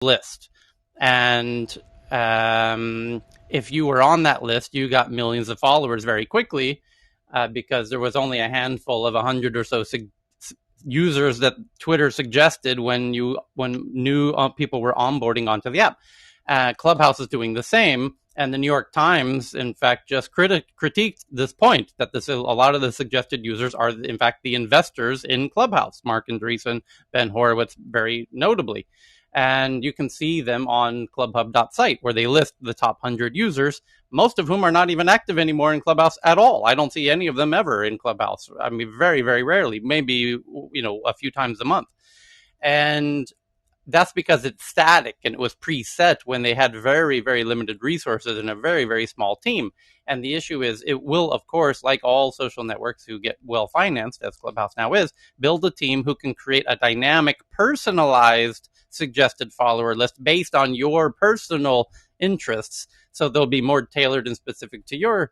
list. And if you were on that list, you got millions of followers very quickly because there was only a handful of 100 or so users that Twitter suggested when new people were onboarding onto the app. Clubhouse is doing the same, and the New York Times, in fact, just critiqued this point that a lot of the suggested users are, in fact, the investors in Clubhouse, Mark Andreessen, Ben Horowitz, very notably. And you can see them on clubhub.site where they list the top 100 users, most of whom are not even active anymore in Clubhouse at all. I don't see any of them ever in Clubhouse. I mean, very, very rarely, maybe, a few times a month. And that's because it's static and it was preset when they had very, very limited resources and a very, very small team. And the issue is it will, of course, like all social networks who get well financed, as Clubhouse now is, build a team who can create a dynamic, personalized suggested follower list based on your personal interests. So they'll be more tailored and specific to your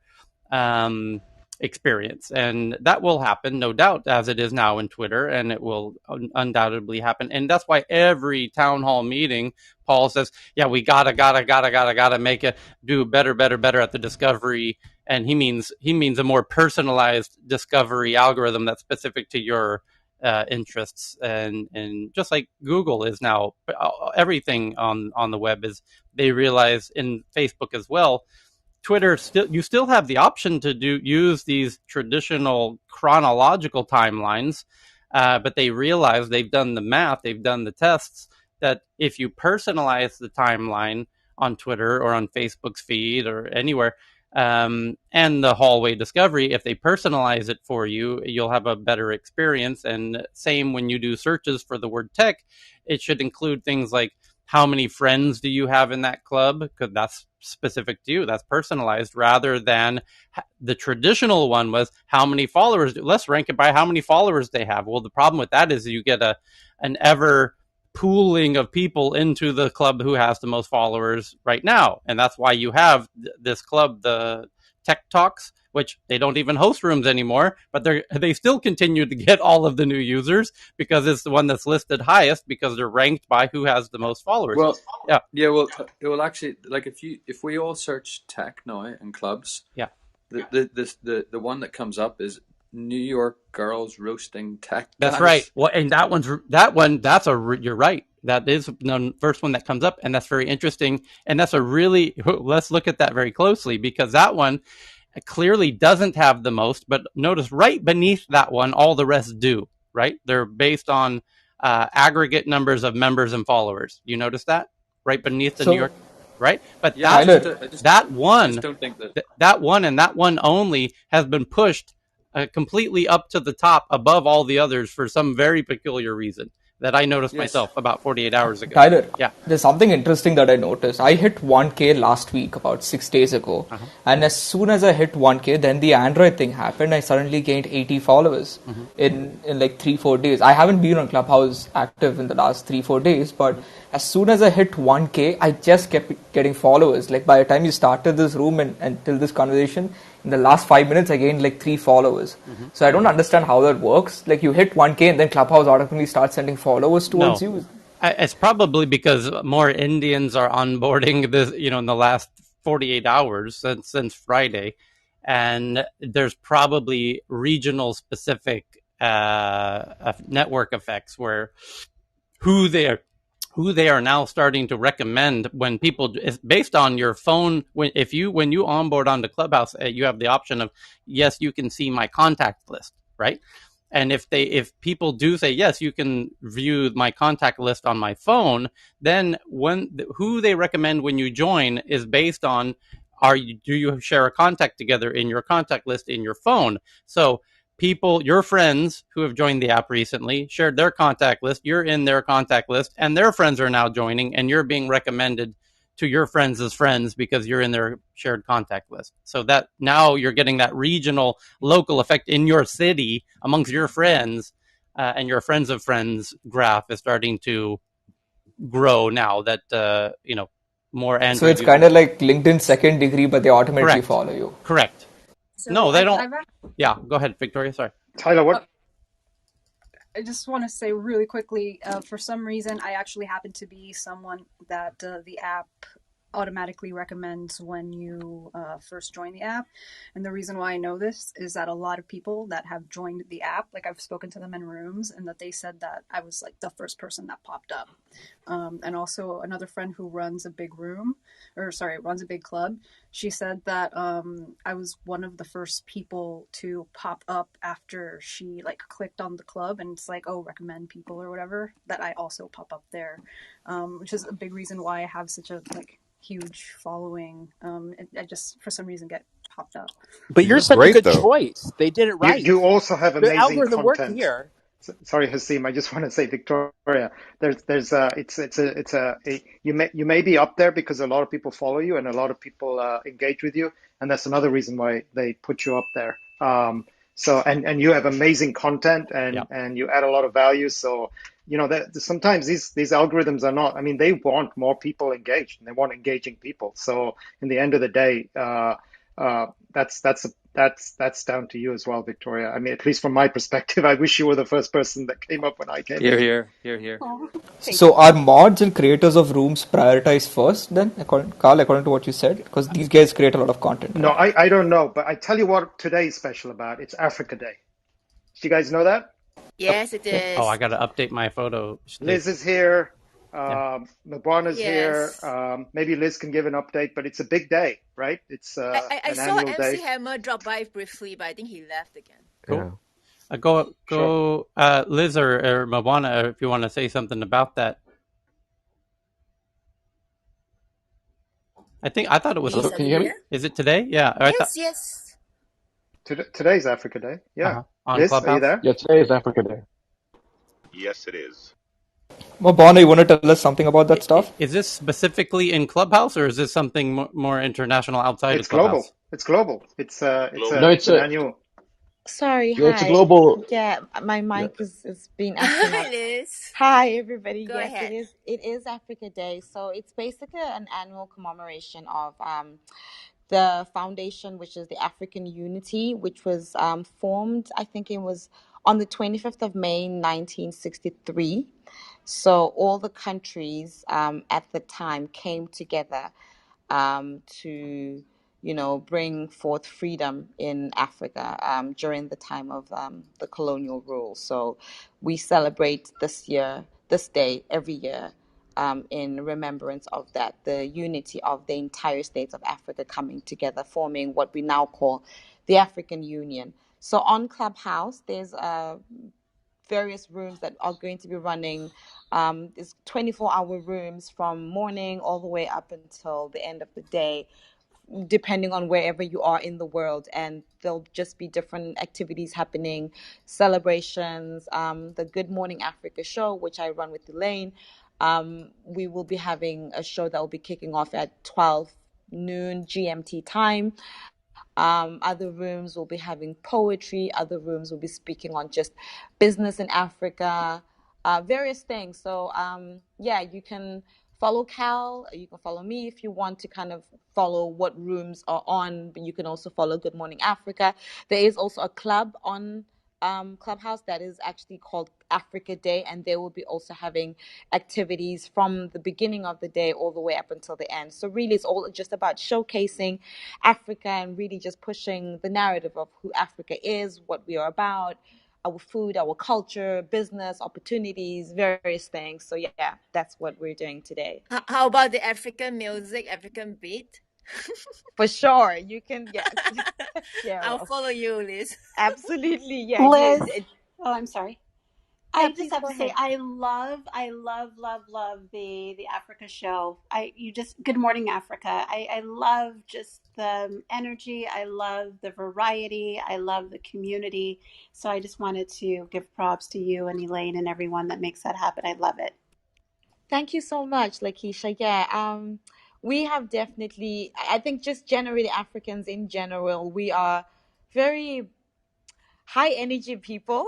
experience. And that will happen, no doubt, as it is now in Twitter, and it will undoubtedly happen. And that's why every town hall meeting, Paul says, yeah, we gotta make it do better at the discovery. And he means a more personalized discovery algorithm that's specific to your interests. And just like Google is now, everything on the web is, they realize, in Facebook as well, Twitter, you still have the option to use these traditional chronological timelines, but they realize, they've done the math, they've done the tests, that if you personalize the timeline on Twitter or on Facebook's feed or anywhere, and the hallway discovery, if they personalize it for you, you'll have a better experience. And same when you do searches for the word tech, it should include things like, how many friends do you have in that club? Because that's specific to you. That's personalized, rather than the traditional one was, how many followers? Let's rank it by how many followers they have. Well, the problem with that is you get an ever pooling of people into the club who has the most followers right now. And that's why you have this club, the Tech Talks, which they don't even host rooms anymore, but they still continue to get all of the new users because it's the one that's listed highest, because they're ranked by who has the most followers. Well, yeah. Well, it will actually, like, if we all search tech now in clubs, yeah, the one that comes up is New York girls roasting tech. That's right. Well, and you're right. That is the first one that comes up, and that's very interesting. And that's let's look at that very closely, because that one clearly doesn't have the most, but notice right beneath that one, all the rest do, right? They're based on aggregate numbers of members and followers. You notice that? Right beneath the New York, right? But that one and that one only has been pushed completely up to the top above all the others for some very peculiar reason that I noticed myself about 48 hours ago. Tyler, yeah, there's something interesting that I noticed. I hit 1K last week, about 6 days ago. And as soon as I hit 1K, then the Android thing happened. I suddenly gained 80 followers in like 3-4 days. I haven't been on Clubhouse active in the last 3-4 days, but as soon as I hit 1K, I just kept getting followers. Like by the time you started this room and till this conversation, in the last 5 minutes, I gained like 3 followers. So I don't understand how that works. Like you hit 1K and then Clubhouse automatically starts sending followers towards you. It's probably because more Indians are onboarding this, in the last 48 hours since Friday. And there's probably regional specific network effects where who they are now starting to recommend when people, based on your phone, when you onboard onto Clubhouse, you have the option of, yes, you can see my contact list, right? And if people do say, yes, you can view my contact list on my phone, then who they recommend when you join is based on, do you share a contact together in your contact list in your phone? So people, your friends who have joined the app recently, shared their contact list, you're in their contact list, and their friends are now joining, and you're being recommended to your friends as friends because you're in their shared contact list. So that now you're getting that regional, local effect in your city amongst your friends, and your friends of friends graph is starting to grow now that, more Android. So it's kind of like LinkedIn second degree, but they automatically follow you. Correct. So no, they don't. Yeah, go ahead, Victoria. Sorry. Tyler, I just want to say really quickly, for some reason, I actually happen to be someone that the app automatically recommends when you first join the app. And the reason why I know this is that a lot of people that have joined the app, like I've spoken to them in rooms, and that they said that I was like the first person that popped up. And also another friend who runs a big runs a big club. She said that I was one of the first people to pop up after she like clicked on the club, and it's like, oh, recommend people or whatever, that I also pop up there, which is a big reason why I have such a like huge following. I just for some reason get popped up. But you're such a Great, good though. choice. They did it right. You also have The amazing algorithm worked content. here. Sorry, Hasim. I just want to say, Victoria, you may be up there because a lot of people follow you and a lot of people engage with you, and that's another reason why they put you up there. And you have amazing content Yep. and you add a lot of value. So that sometimes these algorithms are not. I mean, they want more people engaged and they want engaging people. So in the end of the day, that's down to you as well, Victoria. I mean, at least from my perspective, I wish you were the first person that came up when I came in. Here. Oh, thank So you. are mods and creators of rooms prioritized first then, Carl, according to what you said? Because these guys create a lot of content, No, right? I don't know, but I tell you what today is special about. It's Africa Day. Do you guys know that? Yes, it Oh, I is. got to update my photo. Liz is here. Yeah. Mabwana's here. Yes. Maybe Liz can give an update, but it's a big day, right? It's I an saw annual MC day. Hammer drop by briefly, but I think he left again. Cool. Yeah. Sure. Liz or Mabwana, if you want to say something about that. I thought it was. Liz, Hello, are can you you hear me? here? Is it today? Yeah. I thought. Yes, yes. Today's Africa Day. Yeah. On Liz, are you Clubhouse. there? Yeah, today is Africa Day. Yes, it is. Mabona, you want to tell us something about that stuff? Is this specifically in Clubhouse, or is this something more international outside of It's global. Clubhouse? It's global. No, Global. It's an annual. Sorry, yeah, it's a hi. global. Yeah, my Yeah. mic is been acting Hi, up. Liz. Hi, everybody. Go Yes, ahead. it is Africa Day. So it's basically an annual commemoration of the foundation, which is the African Unity, which was formed, I think it was on the 25th of May, 1963. So all the countries at the time came together to, bring forth freedom in Africa during the time of the colonial rule. So we celebrate this day every year in remembrance of that, the unity of the entire states of Africa coming together, forming what we now call the African Union. So on Clubhouse, there's various rooms that are going to be running. There's 24-hour rooms from morning all the way up until the end of the day, depending on wherever you are in the world. And there'll just be different activities happening, celebrations, the Good Morning Africa show, which I run with Elaine. We will be having a show that will be kicking off at 12 noon GMT time. Other rooms will be having poetry. Other rooms will be speaking on just business in Africa, various things. So, yeah, you can follow Cal. You can follow me if you want to kind of follow what rooms are on. But you can also follow Good Morning Africa. There is also a club on Clubhouse that is actually called Africa Day, and they will be also having activities from the beginning of the day all the way up until the end. So really, it's all just about showcasing Africa and really just pushing the narrative of who Africa is, what we are about, our food, our culture, business, opportunities, various things. So yeah, that's what we're doing today. How about the African music, African beat? For sure, you can. Yes, yeah, I'll well, follow you, Liz. absolutely. Yeah, Liz, oh, I'm sorry. yeah. I just Please have go to say, ahead. I love the Africa show. Good Morning Africa. I love just the energy. I love the variety. I love the community. So I just wanted to give props to you and Elaine and everyone that makes that happen. I love it. Thank you so much, Lakeisha. Yeah, we have definitely. I think just generally Africans in general, we are very high energy people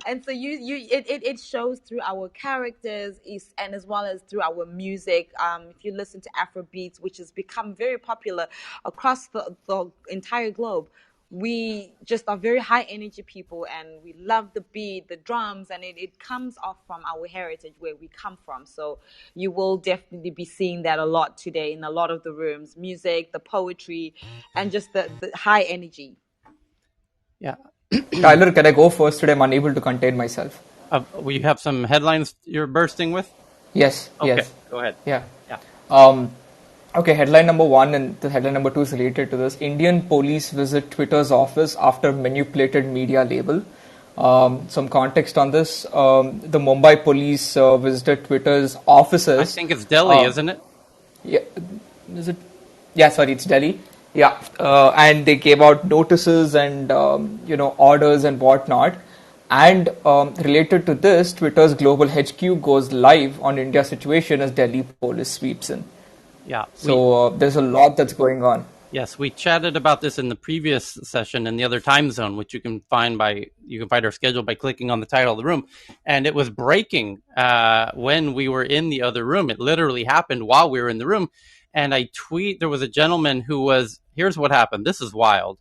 and so it shows through our characters and as well as through our music. If you listen to Afro beats, which has become very popular across the entire globe, we just are very high energy people, and we love the beat, the drums, and it comes off from our heritage, where we come from. So you will definitely be seeing that a lot today in a lot of the rooms: music, the poetry, and just the high energy. Yeah. Tyler, can I go first today? I'm unable to contain myself. We have some headlines you're bursting with? Yes, Okay, yes. go ahead. Yeah. Yeah. Okay, headline number 1 and the headline number 2 is related to this. Indian police visit Twitter's office after manipulated media label. Some context on this. The Mumbai police visited Twitter's offices. I think it's Delhi, isn't it? Yeah, is it? Yeah, sorry, it's Delhi. Yeah, and they gave out notices and orders and whatnot. And related to this, Twitter's global HQ goes live on India situation as Delhi police sweeps in. Yeah. So there's a lot that's going on. Yes, we chatted about this in the previous session in the other time zone, which you can find our schedule by clicking on the title of the room. And it was breaking when we were in the other room. It literally happened while we were in the room. And there was a gentleman here's what happened. This is wild.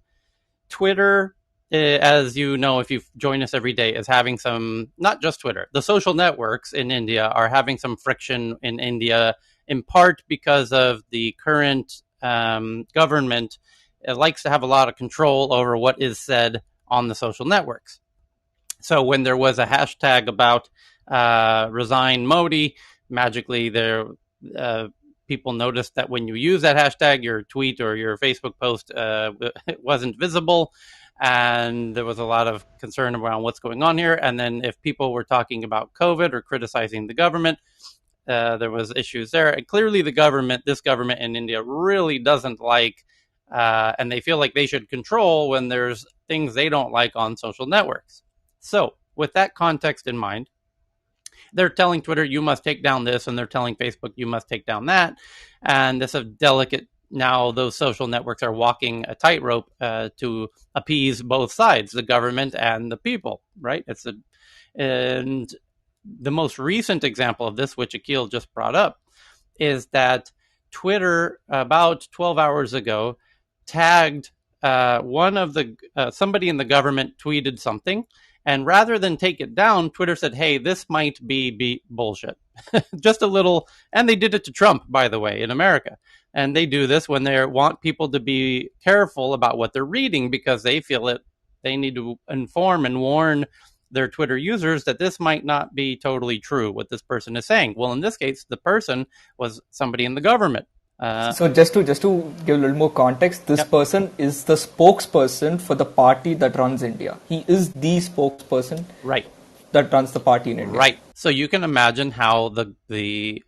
Twitter, as you know, if you join us every day, is having not just Twitter, the social networks in India are having some friction in India, in part because of the current government. It likes to have a lot of control over what is said on the social networks. So when there was a hashtag about resign Modi, magically people noticed that when you use that hashtag, your tweet or your Facebook post wasn't visible. And there was a lot of concern around what's going on here. And then if people were talking about COVID or criticizing the government, there was issues there. And clearly this government in India really doesn't like, and they feel like they should control when there's things they don't like on social networks. So with that context in mind, they're telling Twitter, you must take down this, and they're telling Facebook, you must take down that. And this is delicate. Now those social networks are walking a tightrope to appease both sides, the government and the people, right? And the most recent example of this, which Akil just brought up, is that Twitter, about 12 hours ago, tagged somebody in the government tweeted something. And rather than take it down, Twitter said, hey, this might be bullshit. Just a little. And they did it to Trump, by the way, in America. And they do this when they want people to be careful about what they're reading, because they feel they need to inform and warn their Twitter users that this might not be totally true, what this person is saying. Well, in this case, the person was somebody in the government. So just to give a little more context, this person is the spokesperson for the party that runs India. He is the spokesperson, right, that runs the party in India. Right. So you can imagine how the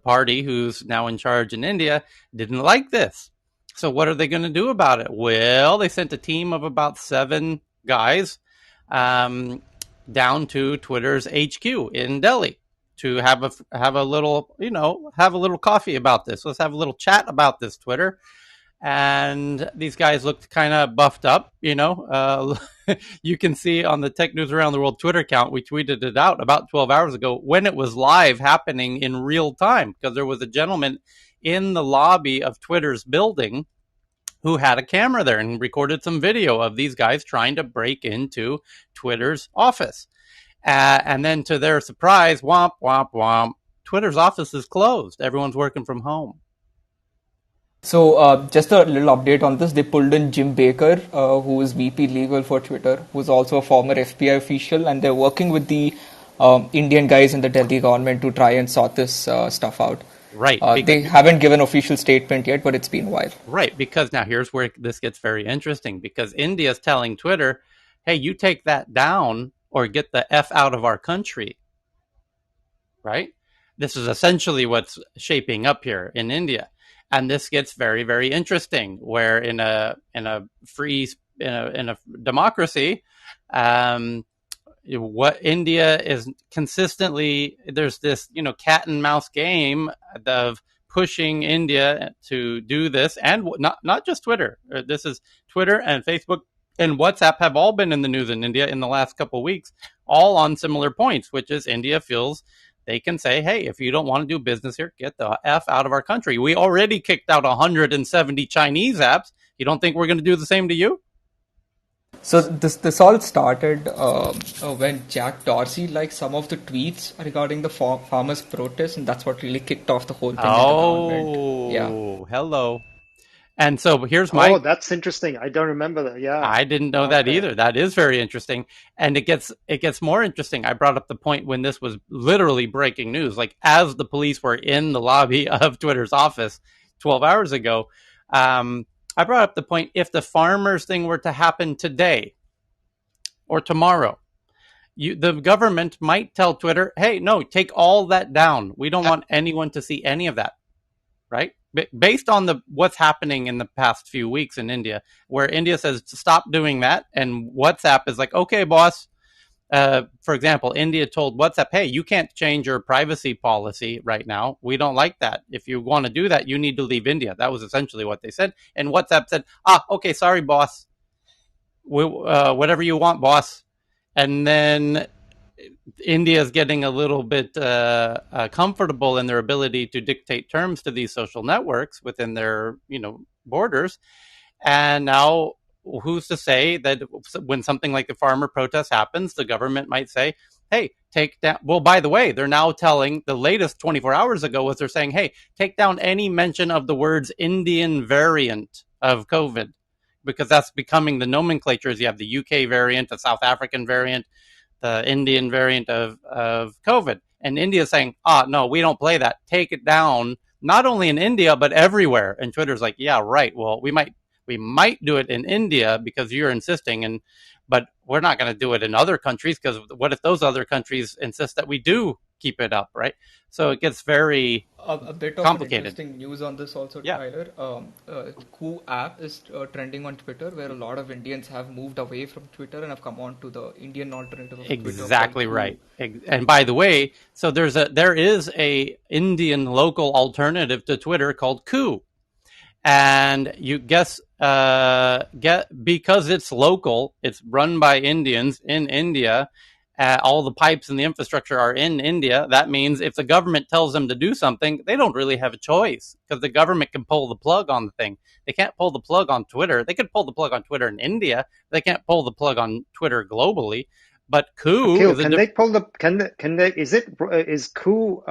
party who's now in charge in India didn't like this. So what are they going to do about it? Well, they sent a team of about 7 guys down to Twitter's HQ in Delhi to have a little coffee about this. Let's have a little chat about this, Twitter. And these guys looked kind of buffed up, you can see on the Tech News Around the World Twitter account, we tweeted it out about 12 hours ago when it was live happening in real time, because there was a gentleman in the lobby of Twitter's building who had a camera there and recorded some video of these guys trying to break into Twitter's office. And then to their surprise, womp, womp, womp, Twitter's office is closed. Everyone's working from home. So just a little update on this. They pulled in Jim Baker, who is VP Legal for Twitter, who is also a former FBI official, and they're working with the Indian guys in the Delhi government to try and sort this stuff out. Right. They haven't given an official statement yet, but it's been a while. Right, because now here's where this gets very interesting, because India's telling Twitter, hey, you take that down or get the F out of our country. Right? This is essentially what's shaping up here in India. And this gets very, very interesting, where in a democracy, what India is consistently, there's this cat and mouse game of pushing India to do this, and not just Twitter. This is Twitter and Facebook and WhatsApp have all been in the news in India in the last couple of weeks, all on similar points, which is India feels they can say, hey, if you don't want to do business here, get the F out of our country. We already kicked out 170 Chinese apps. You don't think we're going to do the same to you? So this all started when Jack Dorsey liked some of the tweets regarding the farmers' protests, and that's what really kicked off the whole thing in the government. Yeah. Oh, hello. And so here's Oh, my that's interesting. I don't remember that. Yeah. I didn't know that Okay. either. That is very interesting. And it gets more interesting. I brought up the point when this was literally breaking news, like as the police were in the lobby of Twitter's office 12 hours ago. I brought up the point, if the farmers thing were to happen today or tomorrow, the government might tell Twitter, hey, no, take all that down. We don't want anyone to see any of that, right? Based on what's happening in the past few weeks in India, where India says to stop doing that, and WhatsApp is like, okay, boss. For example, India told WhatsApp, hey, you can't change your privacy policy right now. We don't like that. If you want to do that, you need to leave India. That was essentially what they said. And WhatsApp said, okay, sorry, boss. Whatever you want, boss. And then India is getting a little bit comfortable in their ability to dictate terms to these social networks within their, borders. And now, who's to say that when something like the farmer protest happens, the government might say, hey, take down. Well, by the way, they're now telling, the latest 24 hours ago was they're saying, hey, take down any mention of the words Indian variant of COVID, because that's becoming the nomenclatures. You have the UK variant, the South African variant, the Indian variant of COVID. And India is saying, no, we don't play that. Take it down, not only in India, but everywhere. And Twitter's like, yeah, right. Well, we might do it in India because you're insisting, but we're not going to do it in other countries, because what if those other countries insist that we do keep it up, right? So it gets very A bit of an complicated. interesting news on this also, Yeah. Tyler. Koo app is trending on Twitter, where a lot of Indians have moved away from Twitter and have come on to the Indian alternative of Twitter. Exactly right. And by the way, so there is a Indian local alternative to Twitter called Koo. And you guess, because it's local, it's run by Indians in India. All the pipes and the infrastructure are in India. That means if the government tells them to do something, they don't really have a choice, because the government can pull the plug on the thing. They can't pull the plug on Twitter. They could pull the plug on Twitter in India. They can't pull the plug on Twitter globally. But Koo Akil, is can they pull the can they is Koo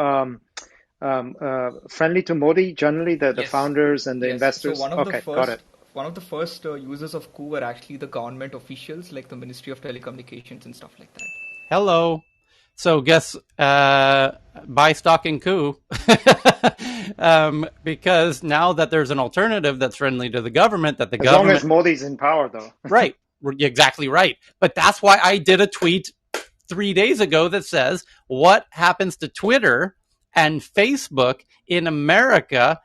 friendly to Modi generally, the Yes. founders and the Yes. investors? So Okay, got it. one of the first users of Koo were actually the government officials, like the Ministry of Telecommunications and stuff like that. Hello. So guess, buy stock in Koo. Because now that there's an alternative that's friendly to the government, that the As government... long as Modi's in power, though. Right. Exactly right. But that's why I did a tweet 3 days ago that says, what happens to Twitter and Facebook in America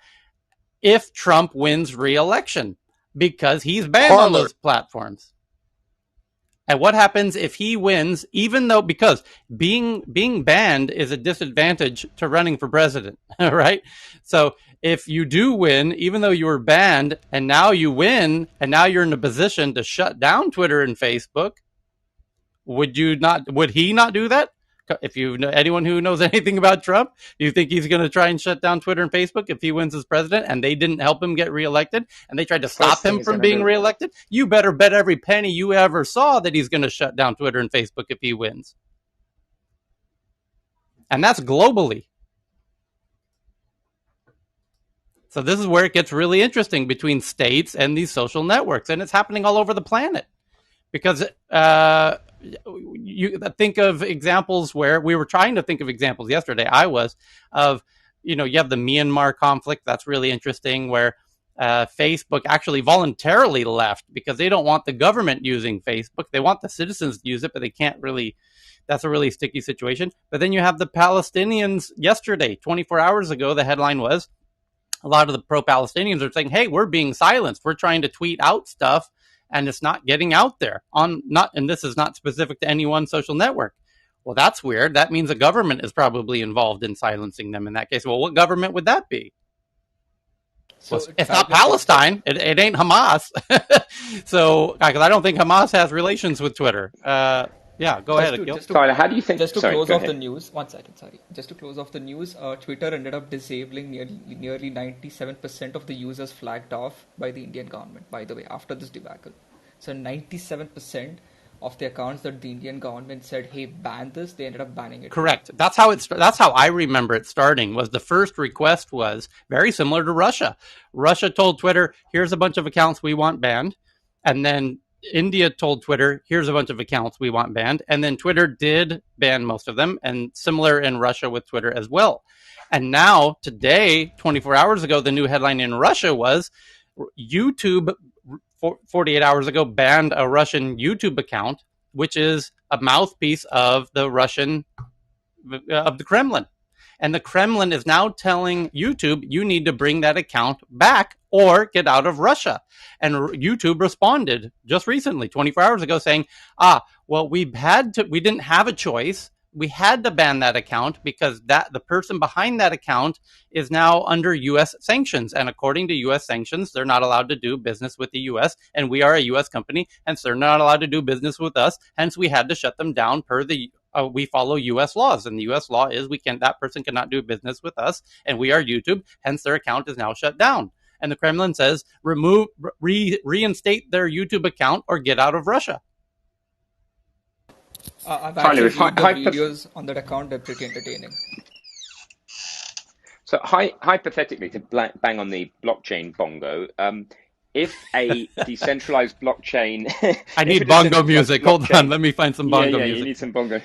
if Trump wins re-election? Because he's banned on those platforms. And what happens if he wins, even though, because being banned is a disadvantage to running for president, right? So if you do win, even though you were banned, and now you win, and now you're in a position to shut down Twitter and Facebook, would he not do that? If you know anyone who knows anything about Trump, do you think he's going to try and shut down Twitter and Facebook if he wins as president and they didn't help him get reelected and they tried to stop him from being reelected? You better bet every penny you ever saw that he's going to shut down Twitter and Facebook if he wins. And that's globally. So this is where it gets really interesting between states and these social networks. And it's happening all over the planet. Because you think of examples where we were trying to think of examples yesterday. You have the Myanmar conflict. That's really interesting, where Facebook actually voluntarily left because they don't want the government using Facebook. They want the citizens to use it, but they can't really. That's a really sticky situation. But then you have the Palestinians yesterday, 24 hours ago, the headline was, a lot of the pro-Palestinians are saying, hey, we're being silenced. We're trying to tweet out stuff, and it's not getting out there. And this is not specific to any one social network. Well, that's weird. That means the government is probably involved in silencing them in that case. Well, what government would that be? So well, it's not Palestine. It ain't Hamas. So, because I don't think Hamas has relations with Twitter. Yeah, go ahead, Akil. Tyler, how do you think... Just to close off the news, 1 second, sorry. Just to close off the news, Twitter ended up disabling nearly 97% of the users flagged off by the Indian government, by the way, after this debacle. So 97% of the accounts that the Indian government said, "Hey, ban this," they ended up banning it. Correct. That's how I remember it starting. Was the first request was very similar to Russia. Russia told Twitter, "Here's a bunch of accounts we want banned," and then India told Twitter, "Here's a bunch of accounts we want banned," and then Twitter did ban most of them, and similar in Russia with Twitter as well. And now today, 24 hours ago, the new headline in Russia was YouTube 48 hours ago banned a Russian YouTube account, which is a mouthpiece of the Kremlin. And the Kremlin is now telling YouTube, you need to bring that account back or get out of Russia. And YouTube responded just recently, 24 hours ago, saying, well, we didn't have a choice. We had to ban that account because the person behind that account is now under U.S. sanctions. And according to U.S. sanctions, they're not allowed to do business with the U.S. And we are a U.S. company, and so they're not allowed to do business with us. Hence, we had to shut them down per we follow U.S. laws, and the U.S. law is that person cannot do business with us, and we are YouTube. Hence, their account is now shut down. And the Kremlin says reinstate their YouTube account or get out of Russia. I've actually viewed the videos on that account. They're pretty entertaining. So hypothetically, to bang on the blockchain bongo, if a decentralized blockchain... I need bongo music. Hold on, let me find some bongo music. Yeah, you need some bongo.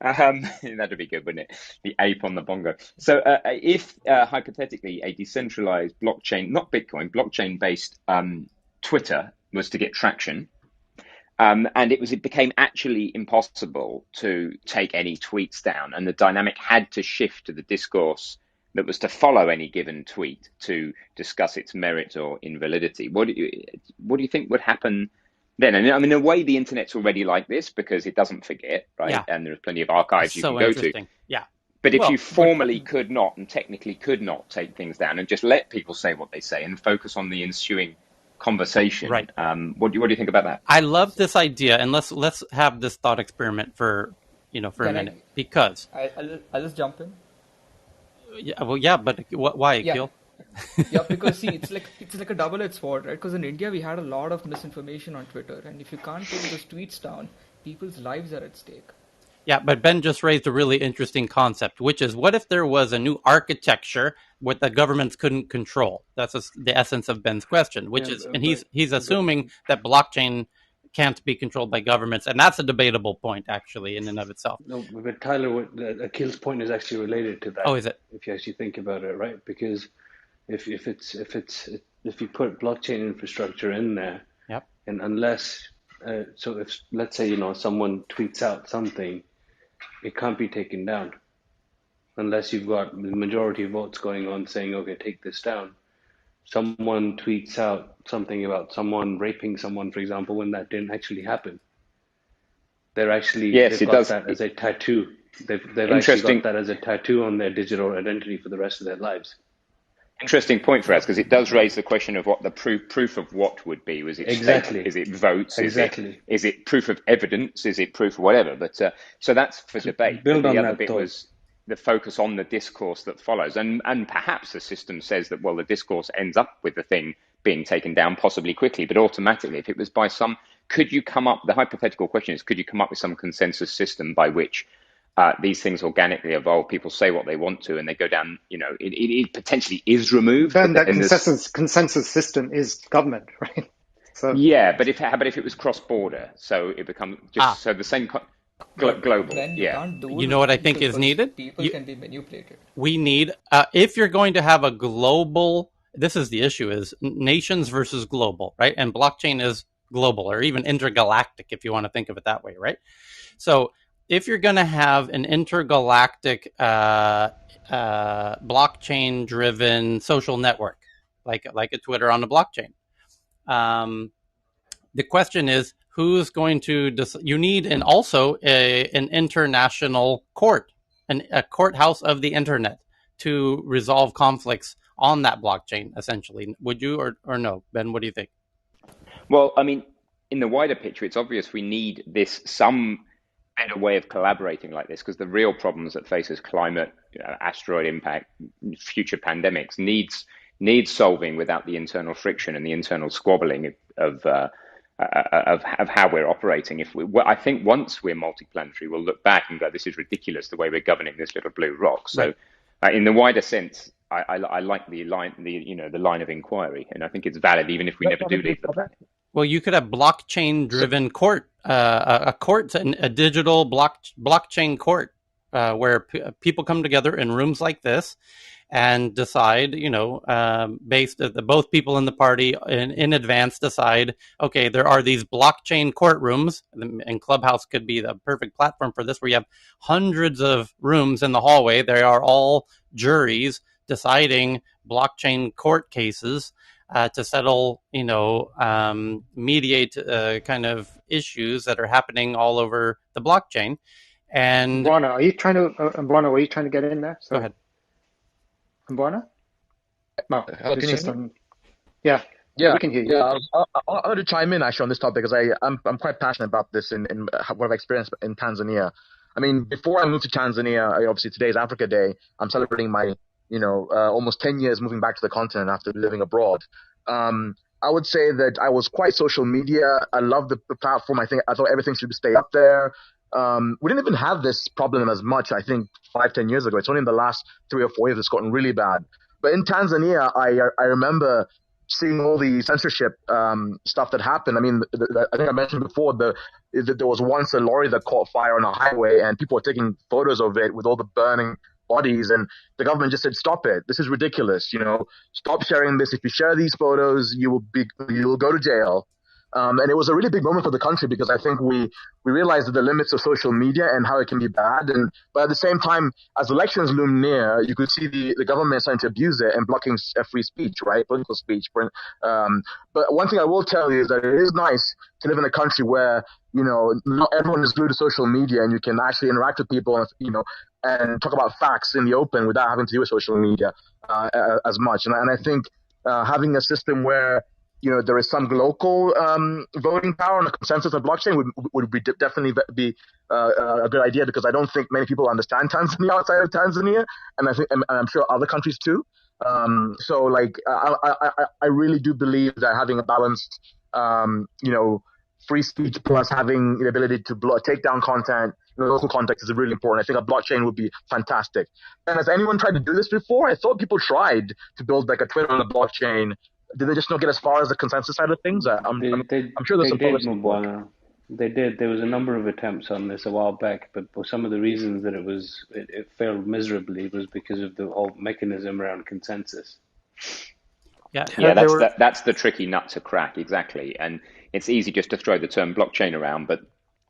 That'd be good, wouldn't it? The ape on the bongo. So if hypothetically a decentralized blockchain, not Bitcoin, blockchain-based Twitter was to get traction, and it became actually impossible to take any tweets down, and the dynamic had to shift to the discourse that was to follow any given tweet to discuss its merit or invalidity. What do you think would happen then? And I mean, in a way, the internet's already like this because it doesn't forget, right? Yeah. And there's plenty of archives you can go to. Yeah. But if you formally could not and technically could not take things down and just let people say what they say and focus on the ensuing conversation, right? What do you think about that? I love this idea, and let's have this thought experiment for a minute, because I'll just jump in. Yeah, well, yeah, but why, Akil? Yeah, because see, it's like a double-edged sword, right? Because in India we had a lot of misinformation on Twitter, and if you can't take those tweets down, people's lives are at stake. Yeah, but Ben just raised a really interesting concept, which is, what if there was a new architecture what the governments couldn't control? That's the essence of Ben's question, which is, and he's assuming that blockchain can't be controlled by governments, and that's a debatable point, actually, in and of itself. No, but Tyler, Akil's point is actually related to that. Oh, is it? If you actually think about it, right? Because if you put blockchain infrastructure in there, yep, and unless so if let's say someone tweets out something, it can't be taken down unless you've got the majority of votes going on saying, okay, take this down. Someone tweets out something about someone raping someone, for example, when that didn't actually happen. They've got that as a tattoo. They've actually got that as a tattoo on their digital identity for the rest of their lives. Interesting point for us, because it does raise the question of what the proof of what would be. Was it exactly? Is it votes? Exactly. Is it proof of evidence? Is it proof of whatever? But so that's for debate. Build on the other that bit thought. Was the focus on the discourse that follows, and perhaps the system says that, well, the discourse ends up with the thing being taken down possibly quickly, but automatically. If it was by could you come up? The hypothetical question is, could you come up with some consensus system by which these things organically evolve? People say what they want to, and they go down. It potentially is removed. Then that consensus system is government, right? So yeah, but if it was cross-border, so it becomes just so the same. Global, then you know what I think is needed? People can be manipulated. We need, if you're going to have a global, this is the issue, is nations versus global, right? And blockchain is global, or even intergalactic, if you want to think of it that way, right? So if you're going to have an intergalactic blockchain-driven social network, like a Twitter on the blockchain, the question is, who's going to you need an international court, a courthouse of the internet, to resolve conflicts on that blockchain, essentially. Would you or no? Ben, what do you think? Well, I mean, in the wider picture, it's obvious we need some better way of collaborating like this, because the real problems that face us, climate, asteroid impact, future pandemics, needs needs solving without the internal friction and the internal squabbling of how we're operating. I think once we're multiplanetary, we'll look back and go, "This is ridiculous the way we're governing this little blue rock." So, in the wider sense, I like the line of inquiry, and I think it's valid even if we never do leave the planet. Well, you could have blockchain-driven court, a digital blockchain court, where people come together in rooms like this and decide, based both people in the party in advance decide, okay, there are these blockchain courtrooms, and Clubhouse could be the perfect platform for this, where you have hundreds of rooms in the hallway. They are all juries deciding blockchain court cases to settle, mediate kind of issues that are happening all over the blockchain. And Mbwana, are you trying to get in there? Sorry. Go ahead. Mbwana? No, can you hear me? Yeah, we can hear you. Yeah, I want to chime in actually on this topic because I'm quite passionate about this in what I've experienced in Tanzania. I mean, before I moved to Tanzania, obviously today is Africa Day. I'm celebrating my almost 10 years moving back to the continent after living abroad. I would say that I was quite social media. I love the platform. I thought everything should stay up there. We didn't even have this problem as much, I think, 5-10 years ago. It's only in the last 3 or 4 years it's gotten really bad. But in Tanzania, I remember seeing all the censorship stuff that happened. I mean, I think I mentioned before that there was once a lorry that caught fire on a highway and people were taking photos of it with all the burning bodies, and the government just said, "Stop it! This is ridiculous. Stop sharing this. If you share these photos, you will go to jail." And it was a really big moment for the country because I think we realized the limits of social media and how it can be bad. But at the same time, as elections loom near, you could see the government starting to abuse it and blocking free speech, right? Political speech. But one thing I will tell you is that it is nice to live in a country where, not everyone is glued to social media and you can actually interact with people, and talk about facts in the open without having to do with social media as much. And I think having a system where there is some local voting power and a consensus on blockchain would definitely be a good idea, because I don't think many people understand Tanzania outside of Tanzania, and I'm sure other countries too. So I really do believe that having a balanced, free speech plus having the ability to take down content in the local context is really important. I think a blockchain would be fantastic. And has anyone tried to do this before? I thought people tried to build like a Twitter on a blockchain. Did they just not get as far as the consensus side of things? I'm sure there's some policy. They did. There was a number of attempts on this a while back, but for some of the reasons that it failed miserably was because of the whole mechanism around consensus. Yeah, that's the tricky nut to crack, exactly. And it's easy just to throw the term blockchain around, but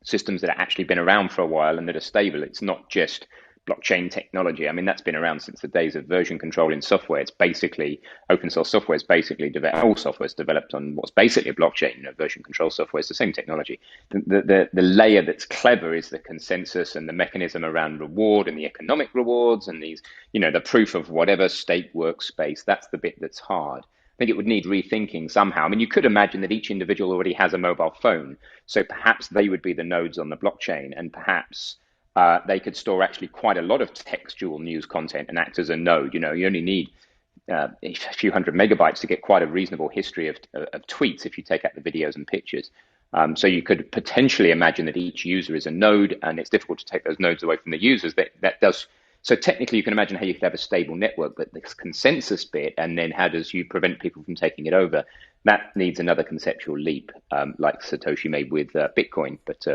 systems that have actually been around for a while and that are stable, it's not just blockchain technology. I mean, that's been around since the days of version control in software. It's basically open source software is basically all software is developed on what's basically a blockchain. Version control software is the same technology. The layer that's clever is the consensus and the mechanism around reward and the economic rewards and these, the proof of whatever state workspace. That's the bit that's hard. I think it would need rethinking somehow. I mean, you could imagine that each individual already has a mobile phone, so perhaps they would be the nodes on the blockchain, and perhaps they could store actually quite a lot of textual news content and act as a node. You only need a few hundred megabytes to get quite a reasonable history of tweets if you take out the videos and pictures. So you could potentially imagine that each user is a node, and it's difficult to take those nodes away from the users. That does. So technically, you can imagine how you could have a stable network, but this consensus bit, and then how does you prevent people from taking it over? That needs another conceptual leap, like Satoshi made with Bitcoin. But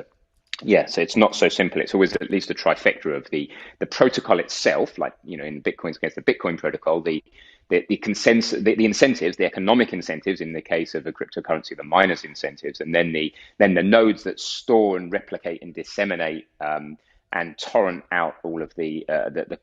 yeah, so it's not so simple. It's always at least a trifecta of the protocol itself, like in Bitcoin's case, the Bitcoin protocol, the consensus, the incentives, the economic incentives in the case of a cryptocurrency, the miners' incentives, and then the nodes that store and replicate and disseminate and torrent out all of the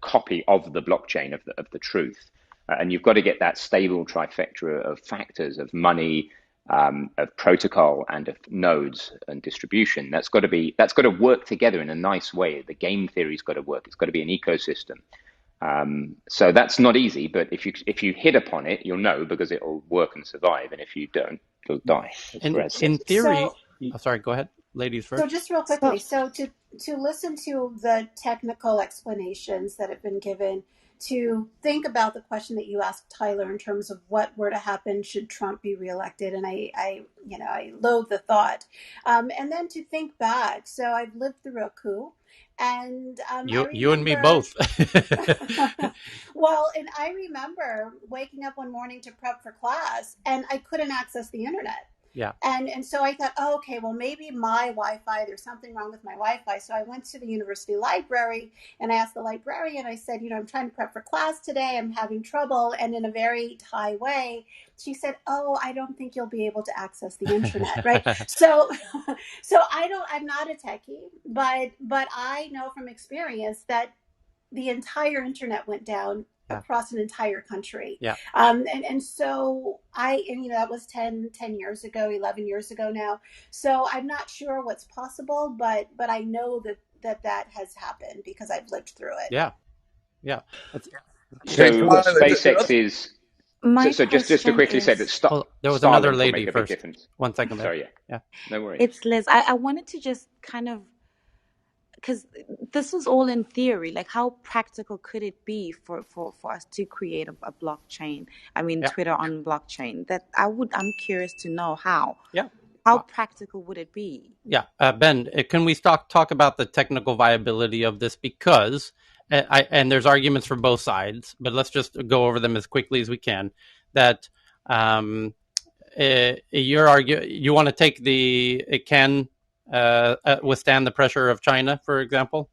copy of the blockchain of the truth. And you've got to get that stable trifecta of factors of money, of protocol, and of nodes and distribution. That's got to work together in a nice way. The game theory's got to work. It's got to be an ecosystem. So that's not easy, but if you hit upon it, you'll know, because it'll work and survive. And if you don't, it'll die. In theory, sorry, go ahead, ladies first. So just real quickly, so to listen to the technical explanations that have been given to think about the question that you asked, Tyler, in terms of what were to happen should Trump be reelected. And I loathe the thought. And then to think back. So I've lived through a coup. And I You and me remember, both. well, and I remember waking up one morning to prep for class and I couldn't access the internet. Yeah. And so I thought, oh, okay, well, maybe my Wi-Fi, there's something wrong with my Wi-Fi. So I went to the university library and I asked the librarian, I said, I'm trying to prep for class today. I'm having trouble. And in a very Thai way, she said, oh, I don't think you'll be able to access the internet, right? So I'm not a techie, but I know from experience that the entire internet went down across an entire country. Yeah. And so that was 10 years ago, 11 years ago now. So I'm not sure what's possible, but I know that has happened because I've lived through it. Yeah. Yeah. So SpaceX is... So just to quickly say that there was Starlink another will lady make a first. big difference. 1 second there. Sorry, yeah. No worries. It's Liz. I wanted to just kind of, because this was all in theory, like how practical could it be for us to create a blockchain? I mean, Twitter on blockchain. I'm curious to know how. Yeah. How practical would it be? Yeah. Ben, can we talk about the technical viability of this? Because, and there's arguments for both sides, but let's just go over them as quickly as we can. That you want to take it can withstand the pressure of China, for example?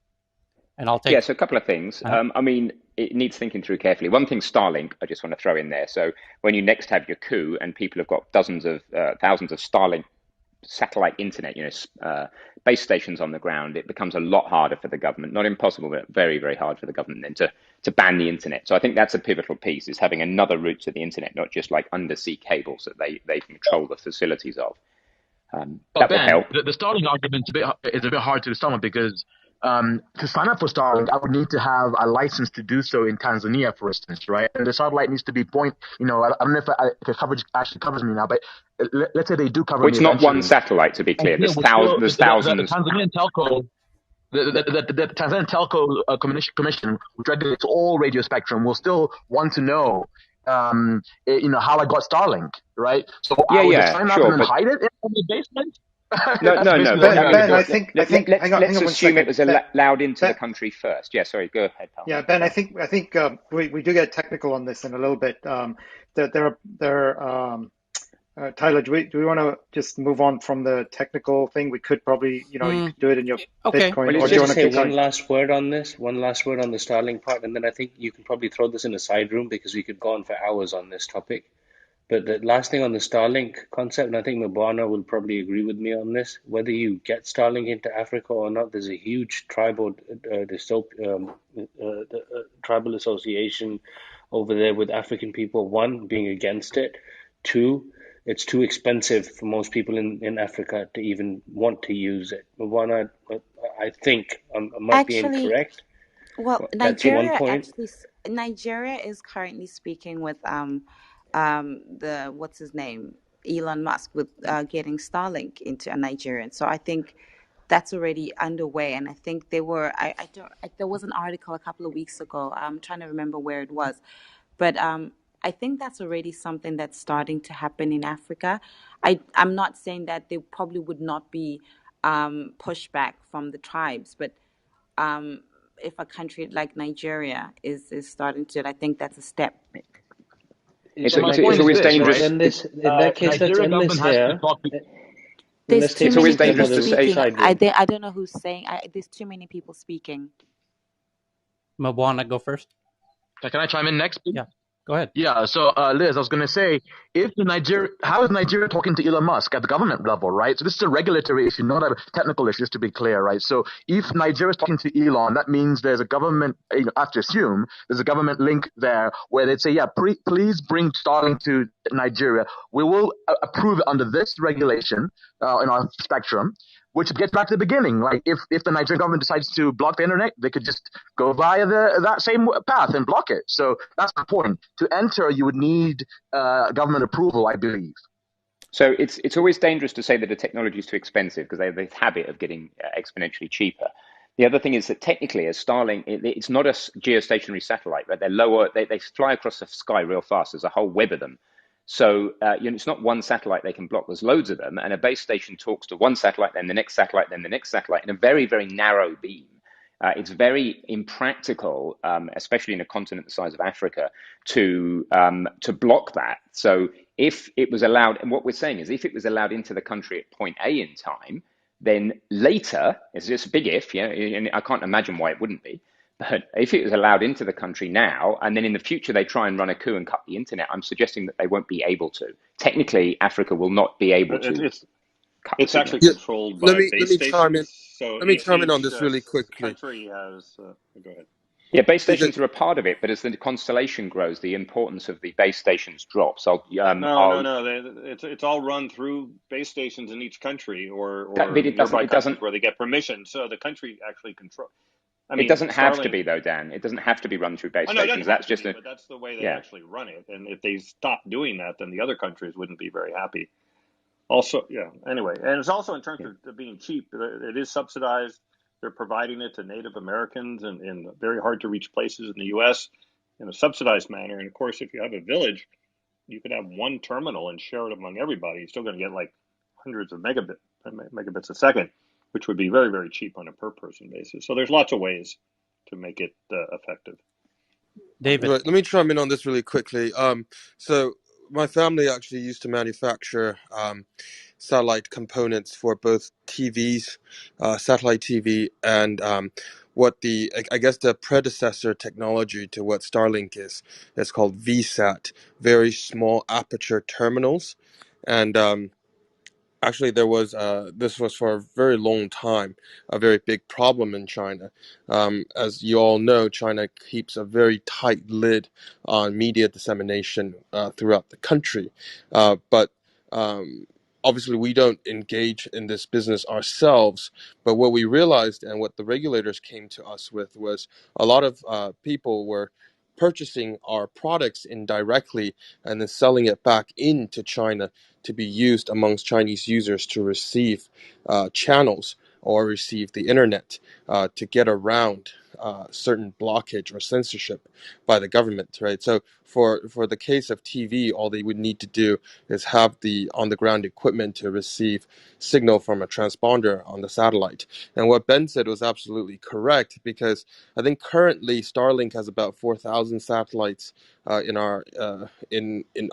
And I'll take... Yeah, so a couple of things. I mean, it needs thinking through carefully. One thing, Starlink, I just want to throw in there. So when you next have your coup and people have got thousands of Starlink satellite internet, base stations on the ground, it becomes a lot harder for the government. Not impossible, but very, very hard for the government then to ban the internet. So I think that's a pivotal piece, is having another route to the internet, not just like undersea cables that they control the facilities of. That will help. The Starlink argument is a bit hard to stomach because to sign up for Starlink, I would need to have a license to do so in Tanzania, for instance, right? And the satellite needs to be I don't know if the coverage actually covers me now, but let's say they do cover me. It's not one satellite, to be clear. There's thousands. The Tanzanian telco, the Tanzanian Telco Commission, which regulates all radio spectrum, will still want to know how I got Starlink, right? So I would just sign up and then hide it in the basement. No. Ben, I think. Let's assume it was allowed into the country first. Yeah, sorry. Go ahead, Paul. Yeah, Ben, I think we do get technical on this in a little bit. Tyler, do we want to just move on from the technical thing? We could probably, you could do it in your Bitcoin. Well, or do you want to say one last word on this? One last word on the Starlink part, and then I think you can probably throw this in a side room because we could go on for hours on this topic. But the last thing on the Starlink concept, and I think Mabana will probably agree with me on this, whether you get Starlink into Africa or not, there's a huge tribal association over there with African people, one, being against it, two, it's too expensive for most people in Africa to even want to use it. Mabana, I think I might be incorrect. Well, Nigeria is currently speaking with what's his name, Elon Musk, with getting Starlink into Nigeria. So I think that's already underway, and I think there was an article a couple of weeks ago. I'm trying to remember where it was, but I think that's already something that's starting to happen in Africa. I'm not saying that there probably would not be pushback from the tribes, but if a country like Nigeria is starting to, I think that's a step. It's always dangerous. In that case, let's end this here. It's always dangerous to say. I don't know who's saying. There's too many people speaking. Mabwana, go first. Can I chime in next, please? Yeah. Go ahead. Yeah, so Liz, I was going to say, how is Nigeria talking to Elon Musk at the government level, right? So this is a regulatory issue, not a technical issue, just to be clear, right? So if Nigeria is talking to Elon, that means there's a government, I have to assume, there's a government link there where they'd say, please bring Starlink to Nigeria. We will approve it under this regulation in our spectrum. Which gets back to the beginning. Like if the Nigerian government decides to block the internet, they could just go via that same path and block it. So that's the point. To enter, you would need government approval, I believe. So it's always dangerous to say that the technology is too expensive because they have this habit of getting exponentially cheaper. The other thing is that technically, as Starlink, it's not a geostationary satellite, right? They're lower, they fly across the sky real fast. There's a whole web of them. So it's not one satellite they can block. There's loads of them, and a base station talks to one satellite, then the next satellite, then the next satellite in a very, very narrow beam. It's very impractical, especially in a continent the size of Africa, to block that. So if it was allowed, and what we're saying is, if it was allowed into the country at point A in time, then later, it's just a big if, and I can't imagine why it wouldn't be. But if it was allowed into the country now, and then in the future they try and run a coup and cut the internet, I'm suggesting that they won't be able to. Technically, Africa will not be able to cut the It's signal. actually controlled by base chime in. stations. So Let me chime in on each this really quickly. country has. Go ahead. Yeah, base Because, stations are a part of it, but as the constellation grows, the importance of the base stations drops. No. It's all run through base stations in each country or but nearby countries where they get permission. So the country actually control. It doesn't have to Starlink. be though, Dan. It doesn't have to be run through base Oh no, it stations. doesn't have That's to just be, but that's the way they yeah. actually run it. And if they stop doing that, then the other countries wouldn't be very happy. Also, yeah. Anyway, and it's also in terms of being cheap. It is subsidized. They're providing it to Native Americans in very hard to reach places in the U.S. in a subsidized manner. And of course, if you have a village, you could have one terminal and share it among everybody. You're still going to get like hundreds of megabits a second, which would be very, very cheap on a per person basis. So there's lots of ways to make it effective. David. right, let me chime in on this really quickly. So my family actually used to manufacture satellite components for both TVs, satellite TV, and I guess the predecessor technology to what Starlink is. It's called VSAT, very small aperture terminals, and actually, this was for a very long time a very big problem in China. As you all know, China keeps a very tight lid on media dissemination throughout the country. But obviously, we don't engage in this business ourselves. But what we realized and what the regulators came to us with was a lot of people were purchasing our products indirectly and then selling it back into China to be used amongst Chinese users to receive channels or receive the internet to get around certain blockage or censorship by the government, right? So for the case of TV, all they would need to do is have the on-the-ground equipment to receive signal from a transponder on the satellite. And what Ben said was absolutely correct, because I think currently Starlink has about 4,000 satellites in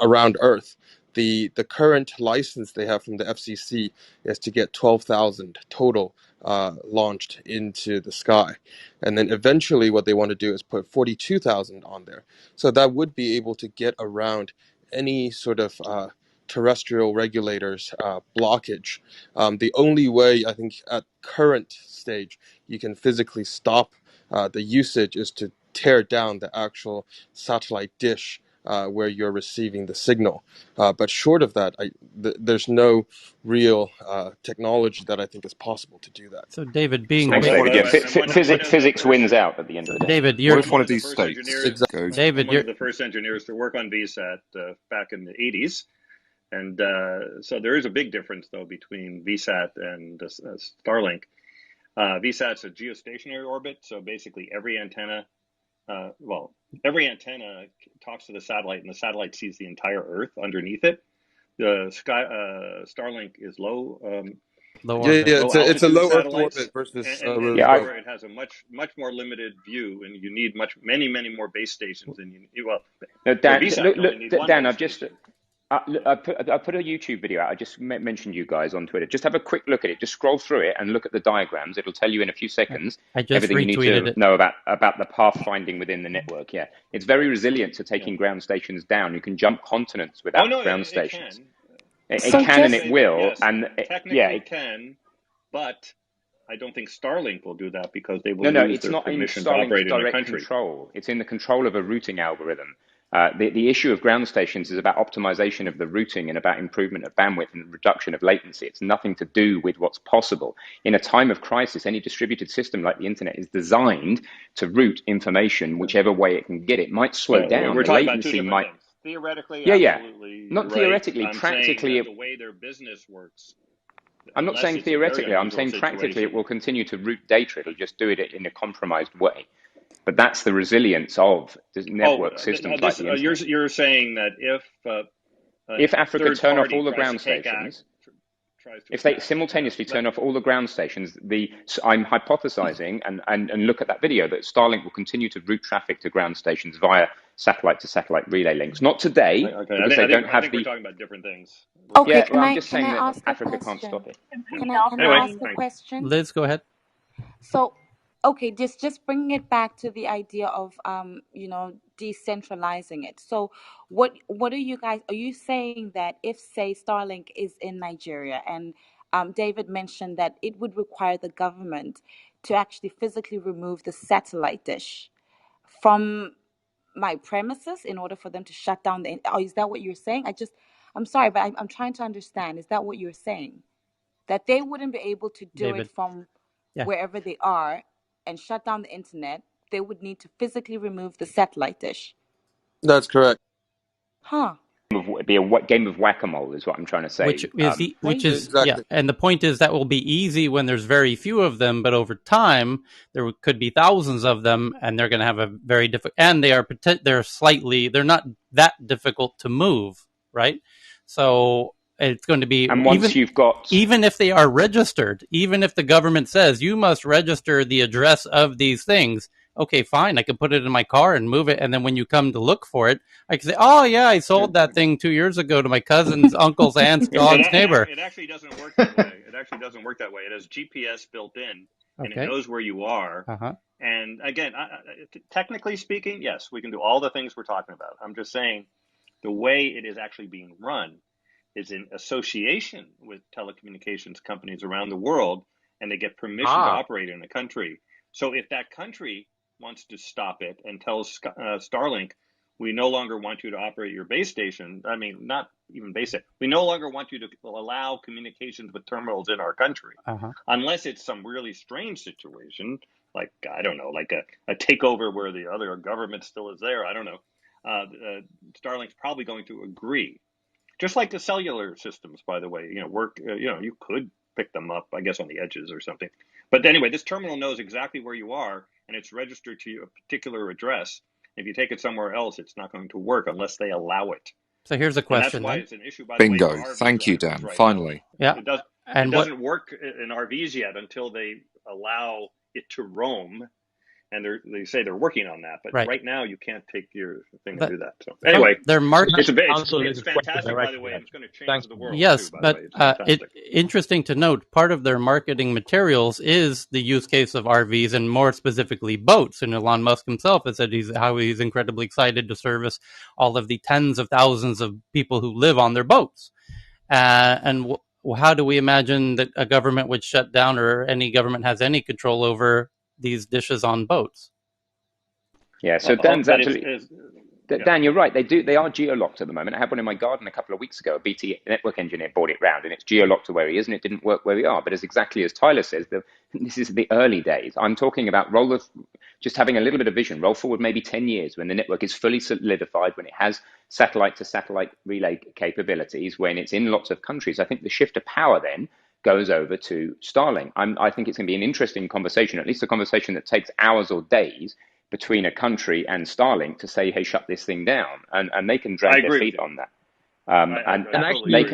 around Earth. The current license they have from the FCC is to get 12,000 total launched into the sky. And then eventually what they want to do is put 42,000 on there. So that would be able to get around any sort of terrestrial regulators blockage. The only way, I think, at current stage, you can physically stop the usage is to tear down the actual satellite dish where you're receiving the signal. But short of that, there's no real technology that I think is possible to do that. So David, Thanks, David. Yeah, physics wins out at the end of the day. David, What if one of these states goes? David, one of the first engineers to work on VSAT back in the 80s. And so there is a big difference, though, between VSAT and Starlink. VSAT's a geostationary orbit, so basically every antenna talks to the satellite, and the satellite sees the entire Earth underneath it. The Starlink is low. Low orbit. It's a low Earth satellites, orbit versus and therefore it has a much more limited view, and you need many more base stations than you need. Well, Dan, I put a YouTube video out. I just mentioned you guys on Twitter. Just have a quick look at it. Just scroll through it and look at the diagrams. It'll tell you in a few seconds everything you need to know about the pathfinding within the network. Yeah, it's very resilient to taking ground stations down. You can jump continents without ground stations. It can and it will. Yes, and technically it can, but I don't think Starlink will do that because they will lose their permission to operate in the country. Control. It's in the control of a routing algorithm. The issue of ground stations is about optimization of the routing and about improvement of bandwidth and reduction of latency. It's nothing to do with what's possible. In a time of crisis, any distributed system like the internet is designed to route information whichever way it can get. It might slow down. We're the talking latency about two different might. Things. Theoretically, Yeah. absolutely. Not theoretically, I'm practically. the way their business works. I'm not saying theoretically. I'm saying practically it will continue to route data. It'll just do it in a compromised way. But that's the resilience of network systems like the internet. You're saying that if Africa third turn off party all the tries ground to take stations, tries to if they attack. simultaneously turn off all the ground stations, I'm hypothesizing and look at that video that Starlink will continue to route traffic to ground stations via satellite to satellite relay links. Not today, Okay, because they don't I have think the. we're talking about different things. Okay, Yeah, well, I'm just can I saying that ask a Africa can't question? stop it. Can I ask a question? Liz, go ahead. So, okay, just bringing it back to the idea of decentralizing it. So, what are you saying that if, say, Starlink is in Nigeria, and David mentioned that it would require the government to actually physically remove the satellite dish from my premises in order for them to shut down is that what you're saying? I'm sorry, but I'm trying to understand. Is that what you're saying? That they wouldn't be able to do David. it from Yeah. wherever they are and shut down the internet? They would need to physically remove the satellite dish. That's correct. Huh. It'd be a game of whack-a-mole is what I'm trying to say. Which is exactly. yeah, and the point is that will be easy when there's very few of them, but over time there could be thousands of them, and they're going to have a very difficult. And they're not that difficult to move, right? So it's going to be and once you've got even if they are registered, even if the government says you must register the address of these things. Okay, fine. I can put it in my car and move it, and then when you come to look for it, I can say, "Oh yeah, I sold that thing 2 years ago to my cousin's uncle's aunt's dog's neighbor." It actually doesn't work that way. It actually doesn't work that way. It has GPS built in, and it knows where you are. And again, technically speaking, yes, we can do all the things we're talking about. I'm just saying the way it is actually being run is in association with telecommunications companies around the world, and they get permission to operate in a country. So if that country wants to stop it and tells Starlink, we no longer want you to operate your base station. I mean, not even base it. We no longer want you to allow communications with terminals in our country, unless it's some really strange situation, like, I don't know, like a takeover where the other government still is there. I don't know. Starlink's probably going to agree. Just like the cellular systems, by the way, work. You could pick them up, I guess, on the edges or something. But anyway, this terminal knows exactly where you are, and it's registered to a particular address. If you take it somewhere else, it's not going to work unless they allow it. So here's a question. And that's why it's an issue, by the way, for RV Thank you, Dan. right Finally. now. Yeah. It doesn't work in RVs yet until they allow it to roam. And they say they're working on that, but right now you can't take your thing and do that. So anyway, it's fantastic, by the way, and it's going to change the world. Yes, too, by but the way. It's interesting to note, part of their marketing materials is the use case of RVs and more specifically boats. And Elon Musk himself has said how he's incredibly excited to service all of the tens of thousands of people who live on their boats. And how do we imagine that a government would shut down, or any government has any control over these dishes on boats? Yeah, so Dan's actually... Dan, you're right. They are geo-locked at the moment. I had one in my garden a couple of weeks ago. A BT network engineer brought it round, and it's geo-locked to where he is, and it didn't work where we are. But exactly as Tyler says, this is the early days. I'm talking about just having a little bit of vision. Roll forward maybe 10 years when the network is fully solidified, when it has satellite-to-satellite relay capabilities, when it's in lots of countries. I think the shift of power then goes over to Starlink. I think it's going to be an interesting conversation, at least a conversation that takes hours or days, between a country and Starlink to say, hey, shut this thing down. And they can drag their feet on that.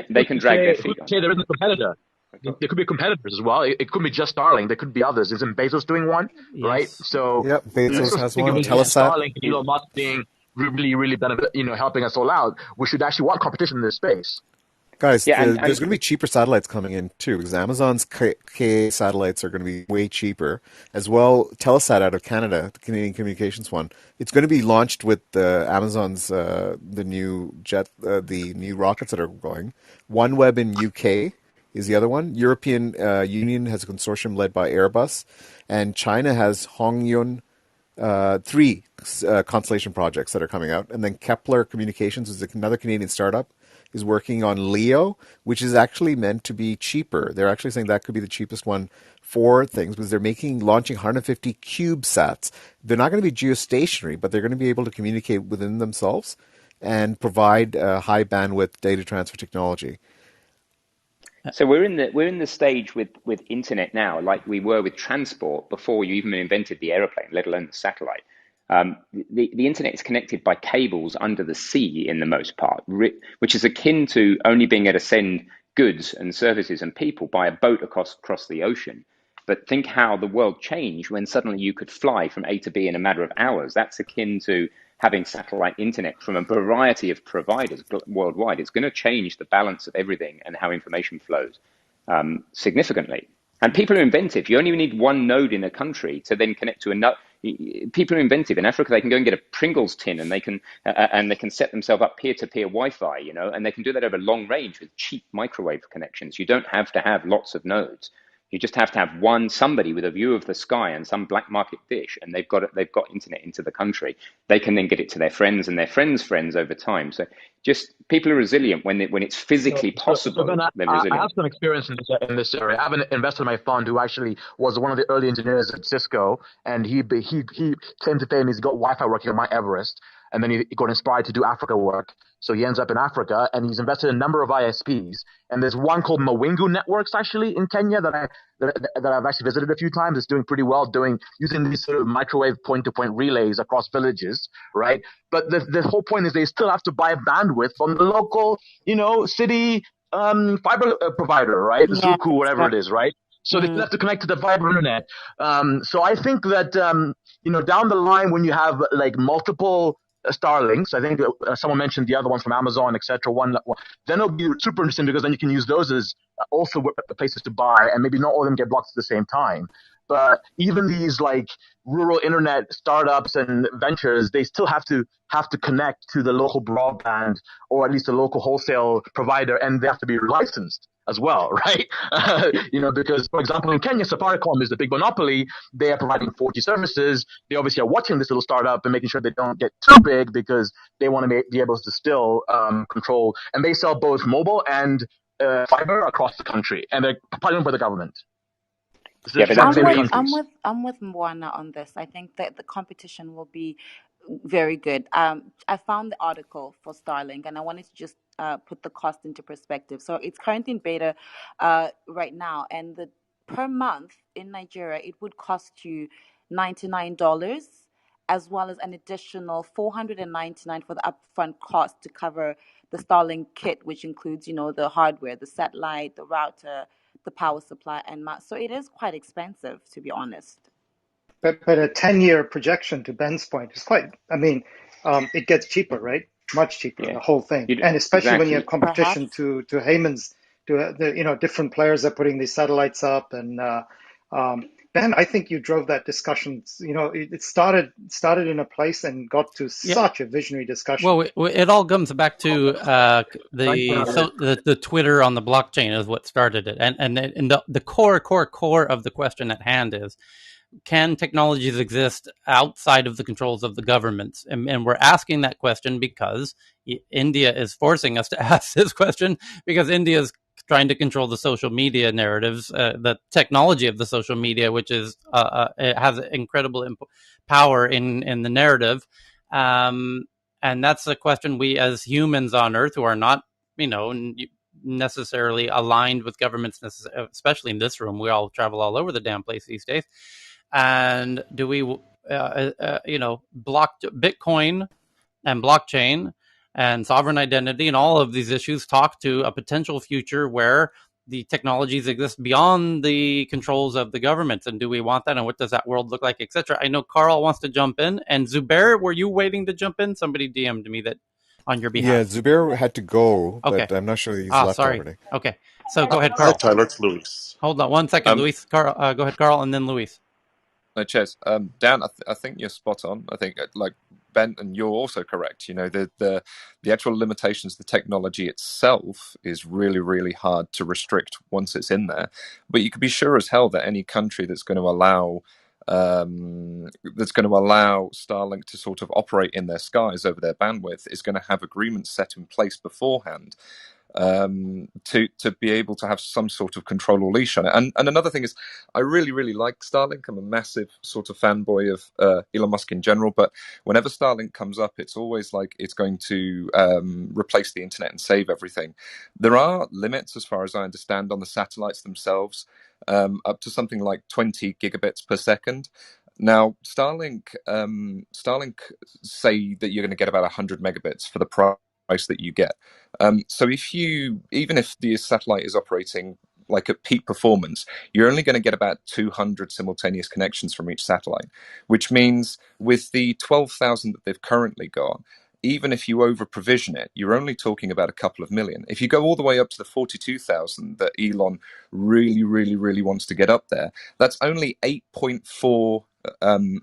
They can drag their feet on that. There isn't a competitor. There could be competitors as well. It could be just Starlink. There could be others. Isn't Bezos doing one? Yes. Right? So yep, Bezos has one. Telesat. Starlink and Elon Musk being really, really helping us all out. We should actually want competition in this space. Guys, there's going to be cheaper satellites coming in too, because Amazon's KA satellites are going to be way cheaper. As well, Telesat out of Canada, the Canadian Communications one, it's going to be launched with Amazon's the new rockets that are going. OneWeb in UK is the other one. European Union has a consortium led by Airbus, and China has Hongyun. 3 constellation projects that are coming out, and then Kepler Communications is another Canadian startup, is working on LEO, which is actually meant to be cheaper. They're actually saying that could be the cheapest one for things, because they're launching 150 CubeSats. They're not going to be geostationary, but they're going to be able to communicate within themselves and provide high bandwidth data transfer technology. So we're in the stage with internet now, like we were with transport before you even invented the aeroplane, let alone the satellite. The internet is connected by cables under the sea in the most part, which is akin to only being able to send goods and services and people by a boat across the ocean. But think how the world changed when suddenly you could fly from A to B in a matter of hours. That's akin to having satellite internet from a variety of providers worldwide. It's going to change the balance of everything and how information flows significantly. And people are inventive. You only need one node in a country to then connect to another. People are inventive. In Africa, they can go and get a Pringles tin, and they can set themselves up peer-to-peer Wi-Fi, and they can do that over long range with cheap microwave connections. You don't have to have lots of nodes. You just have to have somebody with a view of the sky and some black market dish, and they've got internet into the country. They can then get it to their friends and their friends' friends over time. So just people are resilient when it's physically possible. Ben, They're I resilient. have some experience in this area. I have an investor in my fund who actually was one of the early engineers at Cisco, and he came to fame. He's got Wi-Fi working on Mount Everest, and then he got inspired to do Africa work. So he ends up in Africa, and he's invested in a number of ISPs. And there's one called Mawingu Networks actually in Kenya that I've actually visited a few times. It's doing pretty well, using these sort of microwave point-to-point relays across villages, right? But the whole point is they still have to buy bandwidth from the local, city fiber provider, right? Yeah, Zuku, that's whatever right. it is, right? So they still have to connect to the fiber internet. So I think that down the line when you have like multiple Starlinks, I think someone mentioned the other ones from Amazon, etc. Then it'll be super interesting because then you can use those as also places to buy, and maybe not all of them get blocked at the same time. But even these like rural internet startups and ventures, they still have to connect to the local broadband or at least a local wholesale provider, and they have to be licensed as well, right? Because for example, in Kenya, Safaricom is the big monopoly. They are providing 4G services. They obviously are watching this little startup and making sure they don't get too big because they want to be able to still control. And they sell both mobile and fiber across the country, and they're partnered by the government. Yeah, but that's already. I'm with Mwana on this. I think that the competition will be very good. I found the article for Starlink, and I wanted to just put the cost into perspective. So it's currently in beta right now, and per month in Nigeria, it would cost you $99, as well as an additional $499 for the upfront cost to cover the Starlink kit, which includes, the hardware, the satellite, the router, the power supply, and so it is quite expensive, to be honest. But a 10-year projection, to Ben's point, is quite, it gets cheaper, right? Much cheaper, the whole thing. And especially when you have competition to Heyman's, different players are putting these satellites up. And Ben, I think you drove that discussion. It started in a place and got to such a visionary discussion. Well, it all comes back to the Twitter on the blockchain is what started it, and the core of the question at hand is, can technologies exist outside of the controls of the governments? And we're asking that question because India is forcing us to ask this question, because India is trying to control the social media narratives, the technology of the social media, which is it has incredible power in the narrative. And that's a question we as humans on Earth, who are not, necessarily aligned with governments, especially in this room, we all travel all over the damn place these days. And do we, block Bitcoin and blockchain and sovereign identity and all of these issues talk to a potential future where the technologies exist beyond the controls of the governments? And do we want that? And what does that world look like, etc.? I know Carl wants to jump in. And Zubair, were you waiting to jump in? Somebody DM'd me that on your behalf. Yeah, Zubair had to go, okay, but I'm not sure he's left sorry. already. Okay, so go ahead, Hi, Carl. Tyler. It's Luis. Hold on 1 second, Luis. Carl, go ahead, Carl, and then Luis. No, cheers. Dan, I think you're spot on. I think, like Ben, and you're also correct. The actual limitations of the technology itself is really, really hard to restrict once it's in there. But you can be sure as hell that any country that's going to allow Starlink to sort of operate in their skies over their bandwidth is going to have agreements set in place beforehand. to be able to have some sort of control or leash on it. And another thing is, I really, really like Starlink. I'm a massive sort of fanboy of Elon Musk in general, but whenever Starlink comes up, it's always like it's going to replace the internet and save everything. There are limits, as far as I understand, on the satellites themselves, up to something like 20 gigabits per second. Now, Starlink say that you're going to get about 100 megabits for the price that you get. So even if the satellite is operating like at peak performance, you're only going to get about 200 simultaneous connections from each satellite, which means with the 12,000 that they've currently got, even if you over provision it, you're only talking about a couple of million. If you go all the way up to the 42,000 that Elon really, really, really wants to get up there, that's only 8.4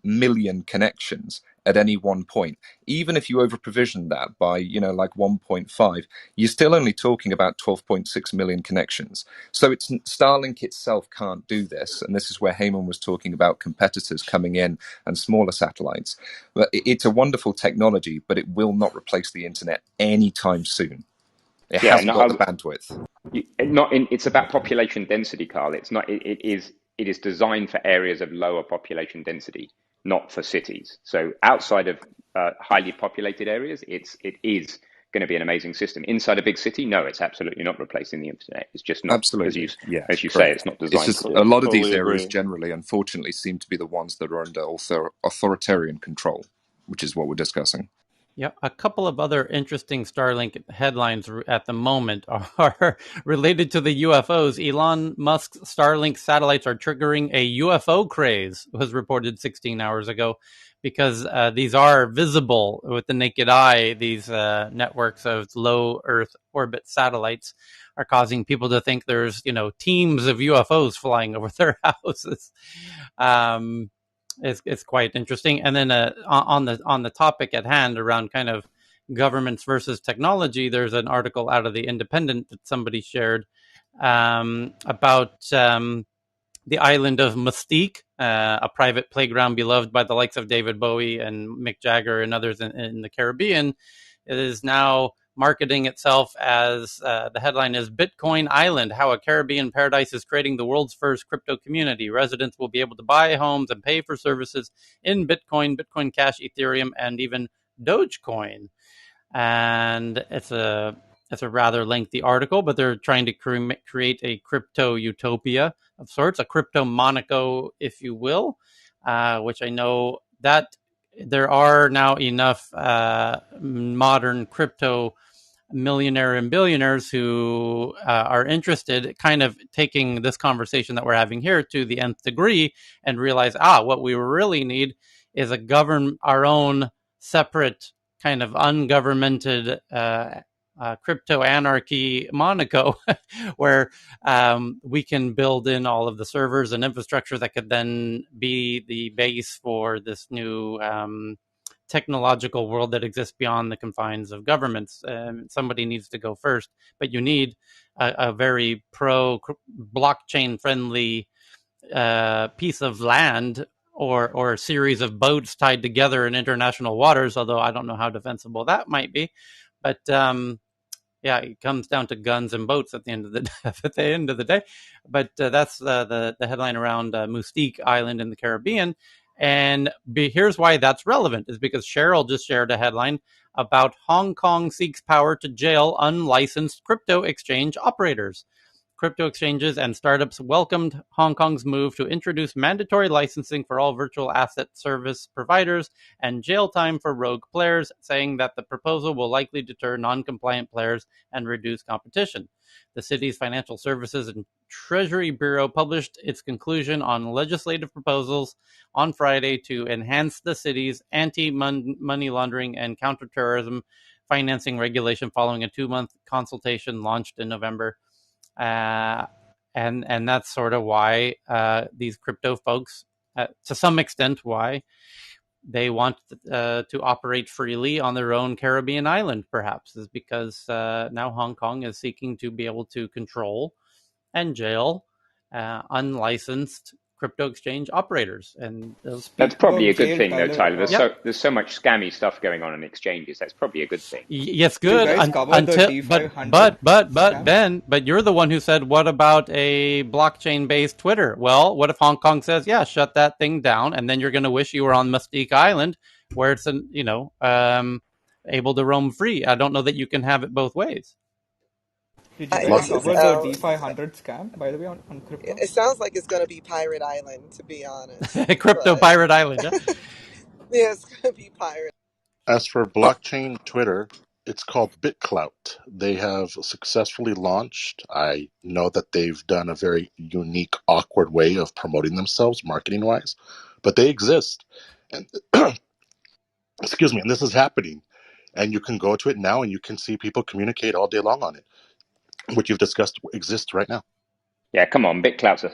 million connections at any one point. Even if you over provision that by, like 1.5, you're still only talking about 12.6 million connections. So Starlink itself can't do this. And this is where Heyman was talking about competitors coming in and smaller satellites. But it's a wonderful technology, but it will not replace the internet anytime soon. It hasn't got the bandwidth. It's about population density, Carl. It's not. It is designed for areas of lower population density, not for cities. So outside of highly populated areas, it is going to be an amazing system. Inside a big city, no, it's absolutely not replacing the internet. It's just not. Absolutely, as you say, it's not It's designed just to do a it. lot of these Totally areas agree. generally, unfortunately, seem to be the ones that are under authoritarian control, which is what we're discussing. Yeah, a couple of other interesting Starlink headlines at the moment are related to the UFOs. Elon Musk's Starlink satellites are triggering a UFO craze, was reported 16 hours ago, because these are visible with the naked eye. These networks of low Earth orbit satellites are causing people to think there's, teams of UFOs flying over their houses. It's quite interesting. And then on the topic at hand around kind of governments versus technology, there's an article out of the Independent that somebody shared about the island of Mystique, a private playground beloved by the likes of David Bowie and Mick Jagger and others in the Caribbean. It is now marketing itself as the headline is Bitcoin Island, how a Caribbean paradise is creating the world's first crypto community. Residents will be able to buy homes and pay for services in Bitcoin, Bitcoin Cash, Ethereum, and even Dogecoin. And it's a rather lengthy article, but they're trying to create a crypto utopia of sorts, a crypto Monaco, if you will, which I know that there are now enough modern crypto millionaire and billionaires who are interested, kind of taking this conversation that we're having here to the nth degree and realize, what we really need is a govern our own separate kind of ungovernmented crypto anarchy Monaco, where we can build in all of the servers and infrastructure that could then be the base for this new technological world that exists beyond the confines of governments. Somebody needs to go first, but you need a very pro blockchain friendly piece of land or a series of boats tied together in international waters, although I don't know how defensible that might be. But it comes down to guns and boats at the end of the day. But that's the headline around Mystique Island in the Caribbean. And here's why that's relevant, is because Cheryl just shared a headline about Hong Kong seeks power to jail unlicensed crypto exchange operators. Crypto exchanges and startups welcomed Hong Kong's move to introduce mandatory licensing for all virtual asset service providers and jail time for rogue players, saying that the proposal will likely deter non-compliant players and reduce competition. The city's Financial Services and Treasury Bureau published its conclusion on legislative proposals on Friday to enhance the city's anti-money laundering and counterterrorism financing regulation following a 2-month consultation launched in November. And that's sort of why these crypto folks, to some extent, why they want to operate freely on their own Caribbean island, perhaps, is because now Hong Kong is seeking to be able to control and jail unlicensed crypto exchange operators, and they'll speak. That's probably a good Gail, thing, though, Tyler, Tyler. There's so much scammy stuff going on in exchanges. That's probably a good thing. Yes, did you good. guys cover the Until D500 but scam? Ben, but you're the one who said, "What about a blockchain-based Twitter?" Well, what if Hong Kong says, "Yeah, shut that thing down," and then you're going to wish you were on Mystique Island, where it's able to roam free. I don't know that you can have it both ways. Did you guys This is cover the L. D500 scam, by the way, on crypto? It sounds like it's going to be Pirate Island, to be honest. Crypto But Pirate Island. Yeah? yeah, it's going to be Pirate. As for blockchain Twitter, it's called BitClout. They have successfully launched. I know that they've done a very unique, awkward way of promoting themselves, marketing wise, but they exist. And excuse me, and this is happening. And you can go to it now and you can see people communicate all day long on it. What you've discussed exists right now. Yeah, come on, BitClout's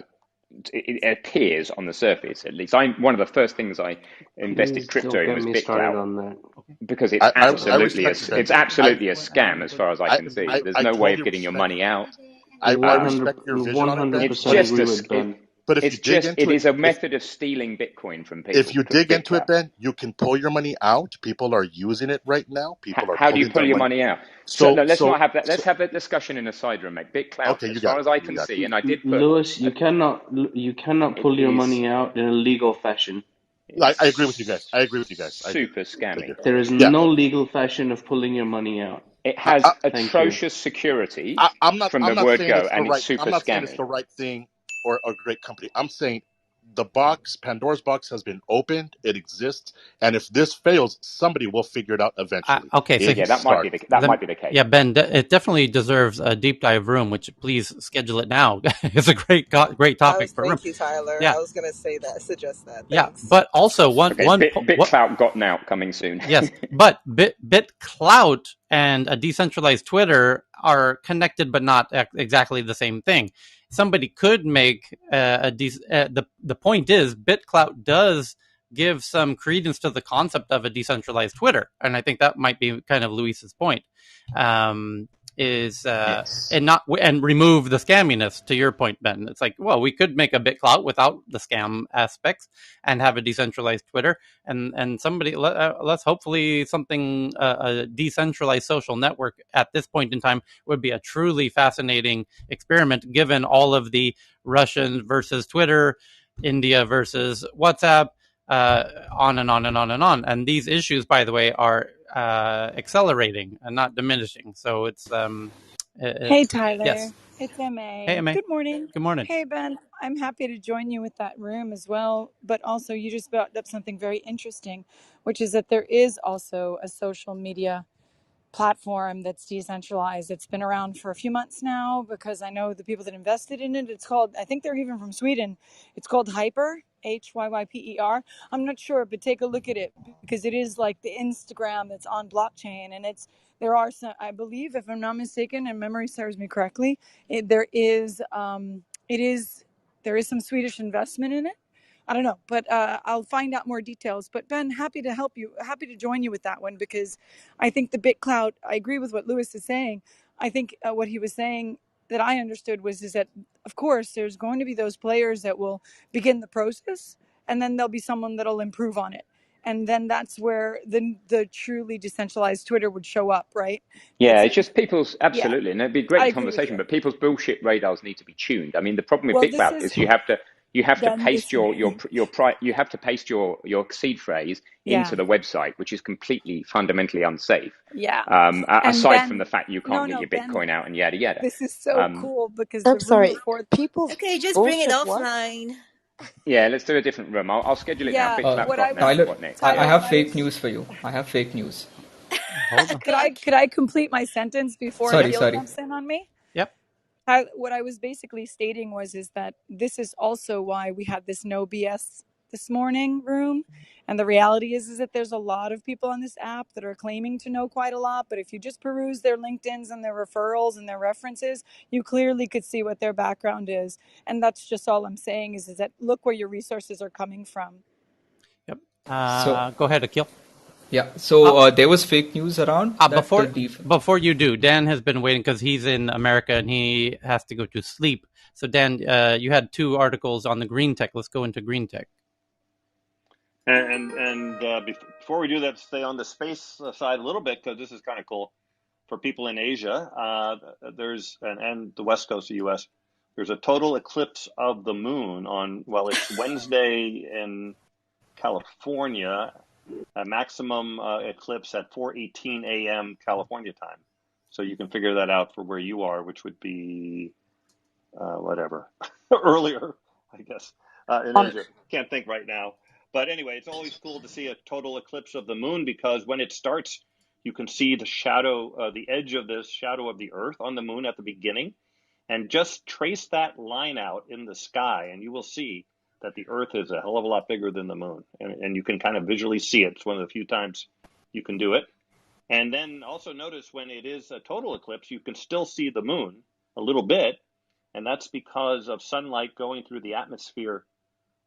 it appears on the surface, at least. One of the first things I invested Please crypto don't in get was me started BitClout on that. because it's I absolutely respect you, Ben. it's absolutely a scam as far as I can see. There's I no way of totally getting your respect money out. I respect your vision on it, Ben. It's 100% just agree with Ben. But if you dig into it it, is a method of stealing Bitcoin from if people. you dig into it, BitClout. Ben, you can pull your money out. People are using it right now. People are How do you pulling pull their your money. money out? So So, no, let's so, not have that. so Let's have that discussion in a side room, mate. BitClout, okay, as you far got it. as I You can got it. see, and I did put. Lewis, you cannot It pull your is. money out in a legal fashion. I agree with you guys. I agree with you guys. I do. Super I do. scammy. There is Yeah. no legal fashion of pulling your money out. It has Thank you. atrocious security from I'm the not word saying go, it's the and it's right. I'm super not saying it's scammy. the right thing or a great company. I'm saying the box, Pandora's box, has been opened. It exists, and if this fails, somebody will figure it out eventually. Okay, so Yeah, that might be the case. Yeah, Ben, it definitely deserves a deep dive room, which please schedule it now. It's a great topic for a room. Thank you, Tyler. Yeah, I was going to say that, suggest that. yeah, Thanks. but also Okay, BitClout gotten out coming soon. Yes, but BitClout and a decentralized Twitter are connected, but not exactly the same thing. Somebody could make the point is BitClout does give some credence to the concept of a decentralized Twitter, and I think that might be kind of Luis's point. Yes. And remove the scamminess. To your point, Ben, it's like, well, we could make a BitClout without the scam aspects and have a decentralized Twitter, and somebody let's hopefully something a decentralized social network at this point in time would be a truly fascinating experiment, given all of the Russian versus Twitter, India versus WhatsApp, on and on and on and on. And these issues, by the way, are accelerating and not diminishing. So it's Hey, Tyler. yes. It's MA. Hey, MA. Good morning. Good morning. Hey, Ben. I'm happy to join you with that room as well. But also, you just brought up something very interesting, which is that there is also a social media platform that's decentralized. It's been around for a few months now because I know the people that invested in it. It's called, I think they're even from Sweden. It's called Hyper, Hyper. I'm not sure, but take a look at it because it is like the Instagram that's on blockchain. And there are some, I believe, if I'm not mistaken, and memory serves me correctly, there is some Swedish investment in it. I don't know, but I'll find out more details. But Ben, happy to help you, happy to join you with that one because I think the BitClout, I agree with what Lewis is saying. I think what he was saying that I understood is that, of course, there's going to be those players that will begin the process, and then there'll be someone that'll improve on it. And then that's where the truly decentralized Twitter would show up, right? Yeah, it's just people's Yeah, absolutely, and it'd be a I great agree with conversation. you. But people's bullshit radars need to be tuned. I mean, the problem with Well, this BitClout is is you have to Ben. paste you have to paste your seed phrase Yeah, into the website, which is completely fundamentally unsafe. yeah. And Aside from the Ben, fact you can't get no, your Ben, Bitcoin out and yada yada. this is so cool because I'm the room sorry. before, People's Okay, just bring it bullshit what? offline. Yeah, let's do a different room. I'll schedule it now. yeah, BitClout what I gotten was, out. Tyler, What next? I Tyler, have what I fake was, news for you. I have fake news. Hold on. Okay. could I complete my sentence before Yep. Gil Sorry. jumps in on me? Yep. What I was basically stating is that this is also why we had this no BS this morning room. And the reality is that there's a lot of people on this app that are claiming to know quite a lot. But if you just peruse their LinkedIns and their referrals and their references, you clearly could see what their background is. And that's just all I'm saying is that look where your resources are coming from. Yep. So Go ahead, Akil. Yeah, so there was fake news around that before you do, Dan has been waiting because he's in America and he has to go to sleep. So Dan, you had 2 articles on the green tech. Let's go into green tech. And before we do that, stay on the space side a little bit because this is kind of cool for people in Asia. There's and the west coast of the U.S. There's a total eclipse of the moon on it's Wednesday in California, a maximum eclipse at 4:18 a.m. California time. So you can figure that out for where you are, which would be whatever earlier, I guess, in On Asia. Can't think right now. But anyway, it's always cool to see a total eclipse of the moon because when it starts, you can see the shadow, the edge of this shadow of the Earth on the moon at the beginning. And just trace that line out in the sky, and you will see that the Earth is a hell of a lot bigger than the moon. And you can kind of visually see it. It's one of the few times you can do it. And then also notice when it is a total eclipse, you can still see the moon a little bit. And that's because of sunlight going through the atmosphere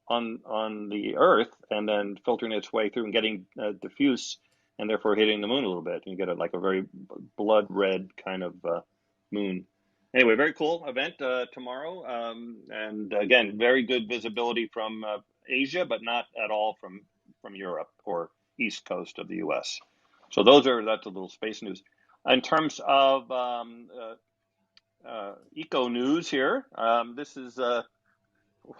on the Earth and then filtering its way through and getting diffuse and therefore hitting the moon a little bit. And you get a very blood red kind of moon. Anyway, very cool event tomorrow. And again, very good visibility from Asia, but not at all from Europe or East Coast of the US. So that's a little space news. In terms of eco news here, this is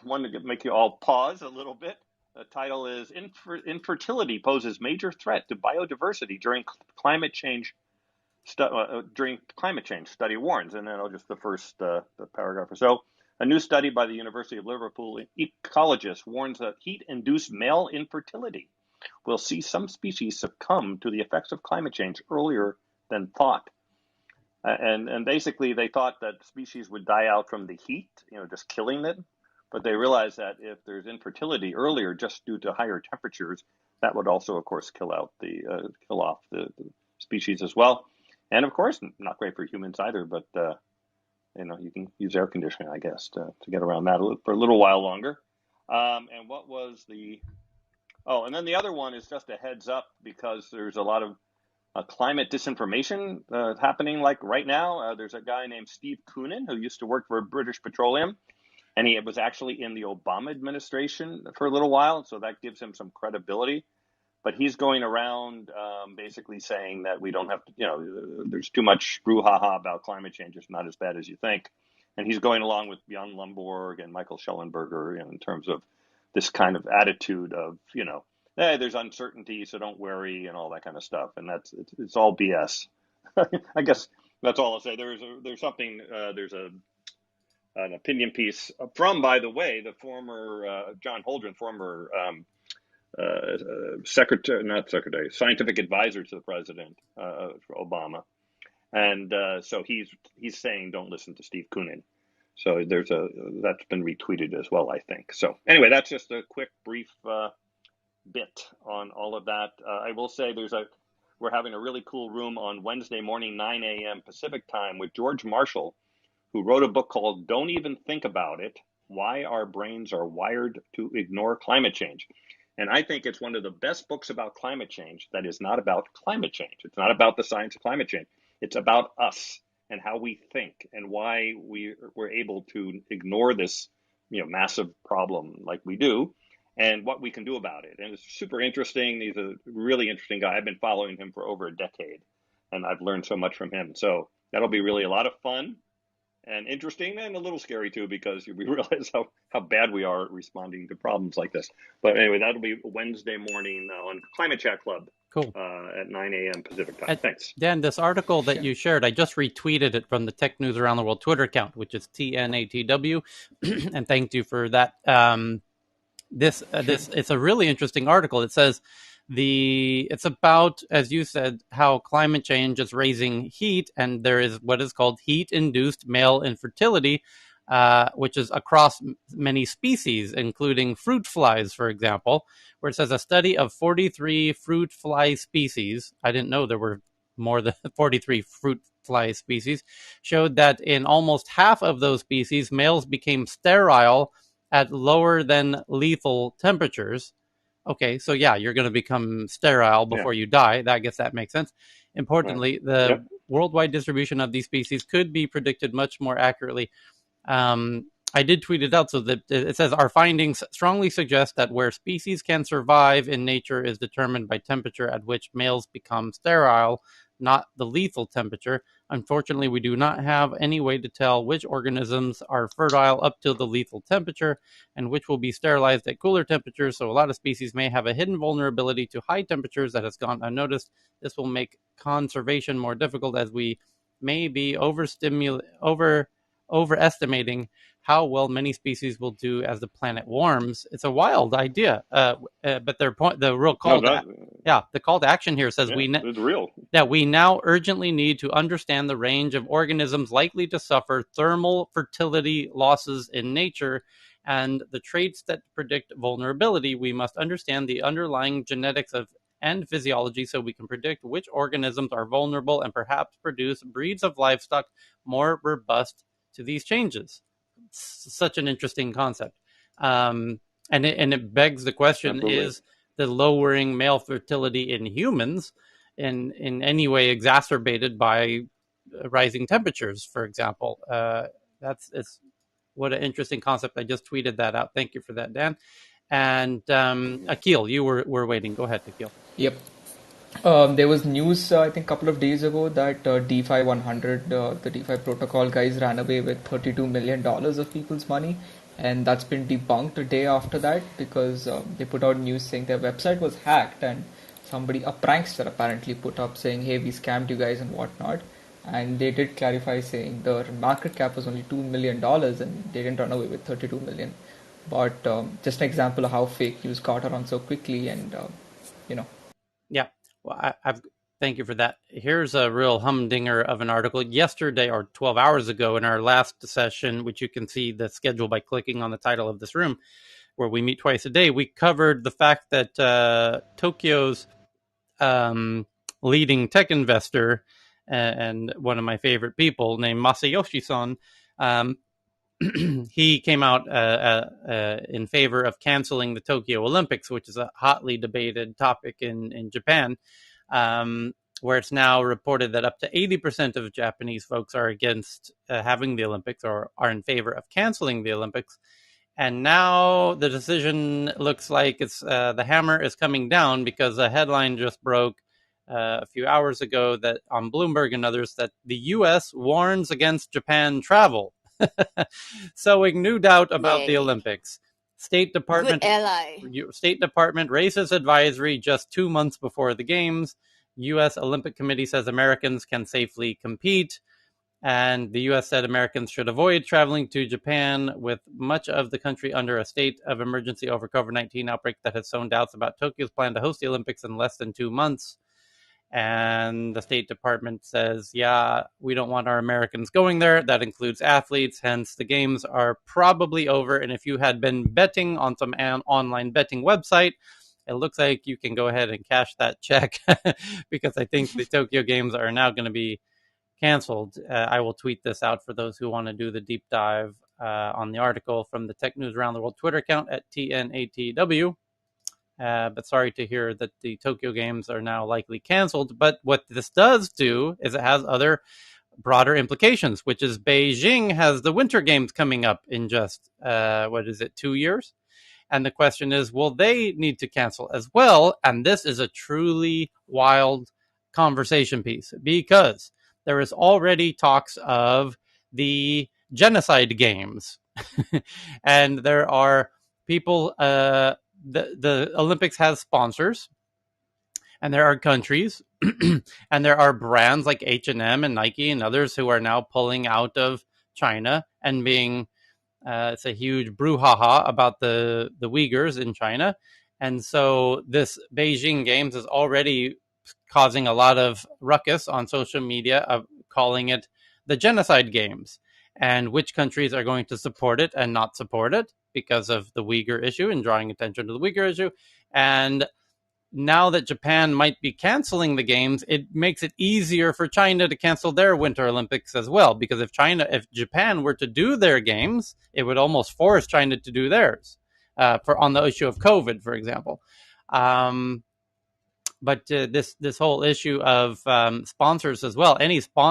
one to make you all pause a little bit. The title is Infertility Poses Major Threat to Biodiversity During Climate Change. During climate change, study warns, and then just the first the paragraph or so. A new study by the University of Liverpool ecologist warns that heat-induced male infertility will see some species succumb to the effects of climate change earlier than thought. And basically, they thought that species would die out from the heat, just killing them. But they realized that if there's infertility earlier, just due to higher temperatures, that would also, of course, kill off the species as well. And of course, not great for humans either, but you can use air conditioning, I guess, to get around that for a little while longer. And what was and then the other one is just a heads up because there's a lot of climate disinformation happening like right now. There's a guy named Steve Koonin who used to work for British Petroleum, and he was actually in the Obama administration for a little while, so that gives him some credibility. But he's going around basically saying that we don't have to, there's too much brouhaha about climate change. It's not as bad as you think. And he's going along with Jan Lomborg and Michael Schellenberger in terms of this kind of attitude of, hey, there's uncertainty, so don't worry and all that kind of stuff. And it's all BS. I guess that's all I'll say. There's an opinion piece from, by the way, the former John Holdren, former scientific advisor to the president, Obama, and so he's saying don't listen to Steve Koonin. So that's been retweeted as well, I think. So anyway, that's just a quick, brief bit on all of that. I will say we're having a really cool room on Wednesday morning, 9 a.m. Pacific time with George Marshall, who wrote a book called Don't Even Think About It: Why Our Brains Are Wired to Ignore Climate Change. And I think it's one of the best books about climate change that is not about climate change. It's not about the science of climate change. It's about us and how we think and why we're able to ignore this, massive problem like we do, and what we can do about it. And it's super interesting. He's a really interesting guy. I've been following him for over a decade, and I've learned so much from him. So that'll be really a lot of fun and interesting and a little scary too, because we realize how bad we are at responding to problems like this. But anyway, that'll be Wednesday morning on Climate Chat Club. Cool. At 9 a.m. Pacific time. Thanks. Dan, this article that you shared, I just retweeted it from the Tech News Around the World Twitter account, which is TNATW, and thank you for that. It's a really interesting article. It says it's about, as you said, how climate change is raising heat, and there is what is called heat-induced male infertility, which is across many species, including fruit flies, for example, where it says a study of 43 fruit fly species. I didn't know there were more than 43 fruit fly species, showed that in almost half of those species, males became sterile at lower than lethal temperatures. Okay, so yeah, you're going to become sterile before you die. I guess that makes sense. Importantly, the worldwide distribution of these species could be predicted much more accurately. I did tweet it out, so that it says our findings strongly suggest that where species can survive in nature is determined by temperature at which males become sterile, not the lethal temperature. Unfortunately, we do not have any way to tell which organisms are fertile up to the lethal temperature and which will be sterilized at cooler temperatures, so a lot of species may have a hidden vulnerability to high temperatures that has gone unnoticed. This will make conservation more difficult as we may be overestimating how well many species will do as the planet warms. It's a wild idea, but their point, the real call, the call to action here says it's real. That we now urgently need to understand the range of organisms likely to suffer thermal fertility losses in nature and the traits that predict vulnerability. We must understand the underlying genetics and physiology so we can predict which organisms are vulnerable and perhaps produce breeds of livestock more robust to these changes. It's such an interesting concept. And it begs the question, is the lowering male fertility in humans in any way exacerbated by rising temperatures, for example? It's what an interesting concept. I just tweeted that out. Thank you for that, Dan. And Akil, you were waiting. Go ahead, Akil. Yep. There was news, I think, a couple of days ago that DeFi 100, the DeFi protocol guys, ran away with $32 million of people's money. And that's been debunked a day after that because they put out news saying their website was hacked and a prankster apparently put up saying, hey, we scammed you guys and whatnot. And they did clarify saying the market cap was only $2 million and they didn't run away with $32 million. But just an example of how fake news got around so quickly and, Yeah. Well, thank you for that. Here's a real humdinger of an article. Yesterday, or 12 hours ago, in our last session, which you can see the schedule by clicking on the title of this room, where we meet twice a day, we covered the fact that Tokyo's leading tech investor and one of my favorite people named Masayoshi-san, he came out in favor of canceling the Tokyo Olympics, which is a hotly debated topic in Japan, where it's now reported that up to 80% of Japanese folks are against having the Olympics or are in favor of canceling the Olympics. And now the decision looks like it's the hammer is coming down because a headline just broke a few hours ago that on Bloomberg and others that the U.S. warns against Japan travel. Sowing new doubt about the Olympics. State Department raises advisory just 2 months before the games. U.S. Olympic Committee says Americans can safely compete. And the U.S. said Americans should avoid traveling to Japan, with much of the country under a state of emergency over COVID-19 outbreak that has sown doubts about Tokyo's plan to host the Olympics in less than 2 months. And the State Department says, yeah, we don't want our Americans going there. That includes athletes. Hence, the games are probably over. And if you had been betting on some online betting website, it looks like you can go ahead and cash that check because I think the Tokyo Games are now going to be canceled. I will tweet this out for those who want to do the deep dive on the article from the Tech News Around the World Twitter account at TNATW. But sorry to hear that the Tokyo Games are now likely canceled. But what this does do is it has other broader implications, which is Beijing has the Winter Games coming up in just, 2 years? And the question is, will they need to cancel as well? And this is a truly wild conversation piece because there is already talks of the genocide games. And there are people, the Olympics has sponsors, and there are countries, and there are brands like H&M and Nike and others who are now pulling out of China and being, it's a huge brouhaha about the Uyghurs in China. And so this Beijing Games is already causing a lot of ruckus on social media of calling it the genocide games, and which countries are going to support it and not support it because of the Uyghur issue and drawing attention to the Uyghur issue. And now that Japan might be canceling the games, it makes it easier for China to cancel their Winter Olympics as well. Because if Japan were to do their games, it would almost force China to do theirs on the issue of COVID, for example. But this whole issue of sponsors as well.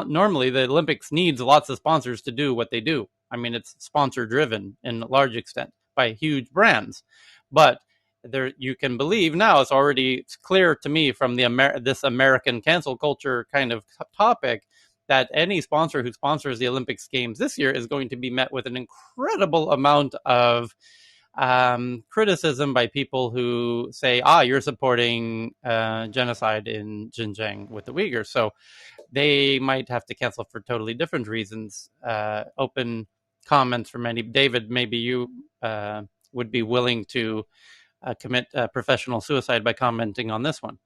Normally the Olympics needs lots of sponsors to do what they do. I mean, it's sponsor driven in a large extent by huge brands, but there you can believe now it's clear to me from this American cancel culture kind of topic that any sponsor who sponsors the Olympics Games this year is going to be met with an incredible amount of criticism by people who say, you're supporting genocide in Xinjiang with the Uyghurs. So they might have to cancel for totally different reasons. Open comments from any. David, maybe you would be willing to commit professional suicide by commenting on this one.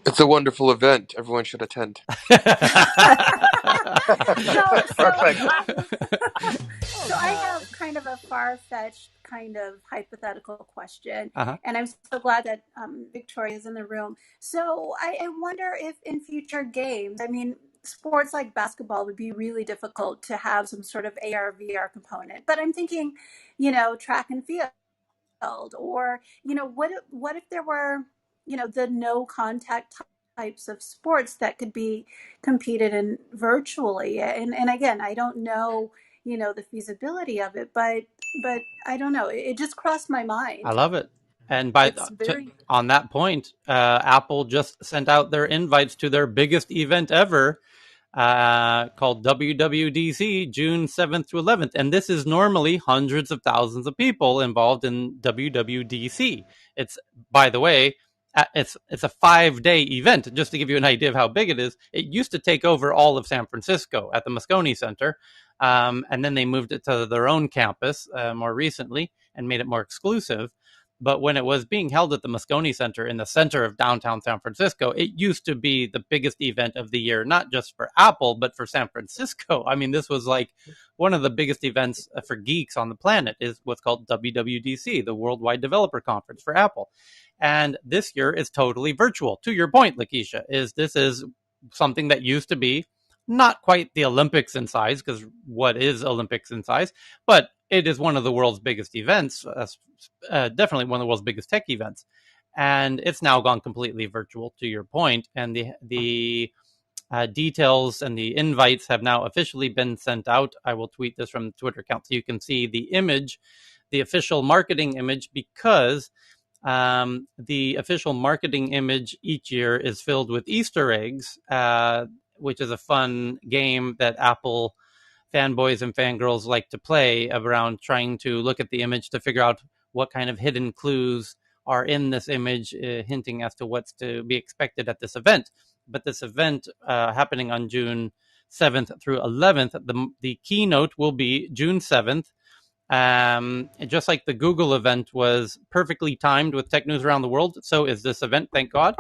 It's a wonderful event. Everyone should attend. Perfect. So I have kind of a far-fetched kind of hypothetical question, and I'm so glad that Victoria is in the room. So I wonder if in future games, I mean, sports like basketball would be really difficult to have some sort of AR, VR component. But I'm thinking, track and field, or, what if there were, the no contact types of sports that could be competed in virtually. And again, I don't know, the feasibility of it, but I don't know. It just crossed my mind. I love it. And on that point, Apple just sent out their invites to their biggest event ever, called WWDC, June 7th to 11th. And this is normally hundreds of thousands of people involved in WWDC. It's, by the way, it's a 5-day event. Just to give you an idea of how big it is, it used to take over all of San Francisco at the Moscone Center. And then they moved it to their own campus more recently and made it more exclusive. But when it was being held at the Moscone Center in the center of downtown San Francisco, it used to be the biggest event of the year, not just for Apple, but for San Francisco. I mean, this was like one of the biggest events for geeks on the planet, is what's called WWDC, the Worldwide Developer Conference for Apple. And this year is totally virtual. To your point, Lakeisha, this is something that used to be not quite the Olympics in size, because what is Olympics in size? But it is one of the world's biggest events, definitely one of the world's biggest tech events. And it's now gone completely virtual, to your point. And the details and the invites have now officially been sent out. I will tweet this from the Twitter account so you can see the image, the official marketing image, because the official marketing image each year is filled with Easter eggs, which is a fun game that Apple fanboys and fangirls like to play around trying to look at the image to figure out what kind of hidden clues are in this image, hinting as to what's to be expected at this event. But this event happening on June 7th through 11th, the keynote will be June 7th. Just like the Google event was perfectly timed with Tech News Around the World, so is this event, thank God.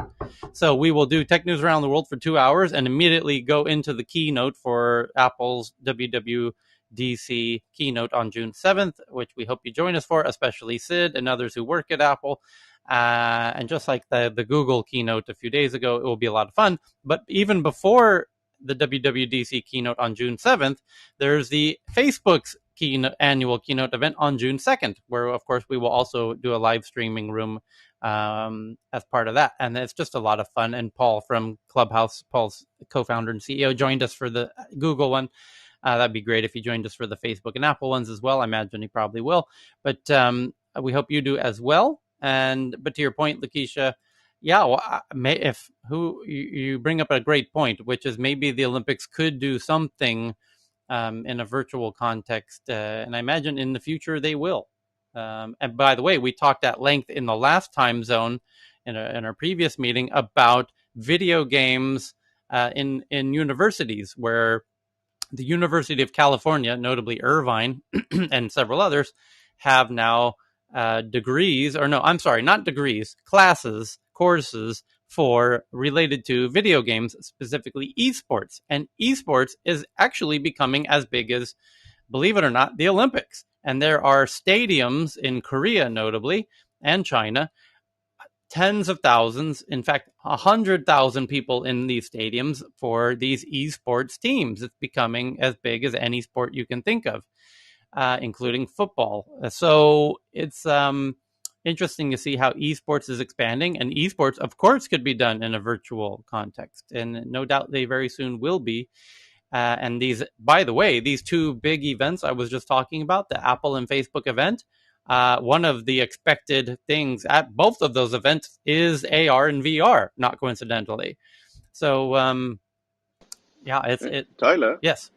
So we will do Tech News Around the World for 2 hours and immediately go into the keynote for Apple's WWDC keynote on June 7th, which we hope you join us for, especially Sid and others who work at Apple. And just like the Google keynote a few days ago, it will be a lot of fun. But even before the WWDC keynote on June 7th, there's the Facebook's annual keynote event on June 2nd, where, of course, we will also do a live streaming room as part of that. And it's just a lot of fun. And Paul from Clubhouse, Paul's co-founder and CEO, joined us for the Google one. That'd be great if he joined us for the Facebook and Apple ones as well. I imagine he probably will. But we hope you do as well. But to your point, Lakeisha, yeah, well, you bring up a great point, which is maybe the Olympics could do something in a virtual context, and I imagine in the future they will. And by the way, we talked at length in the last time zone in our previous meeting about video games in universities, where the University of California, notably Irvine and several others, have now classes, courses related to video games, specifically esports. And esports is actually becoming as big as, believe it or not, the Olympics. And there are stadiums in Korea, notably, and China, tens of thousands, in fact, 100,000 people in these stadiums for these esports teams. It's becoming as big as any sport you can think of, including football. So it's interesting to see how esports is expanding, and esports, of course, could be done in a virtual context, and no doubt they very soon will be. And these, by the way, these two big events I was just talking about, the Apple and Facebook event, one of the expected things at both of those events is AR and VR, not coincidentally. So, yeah, Tyler? Yes.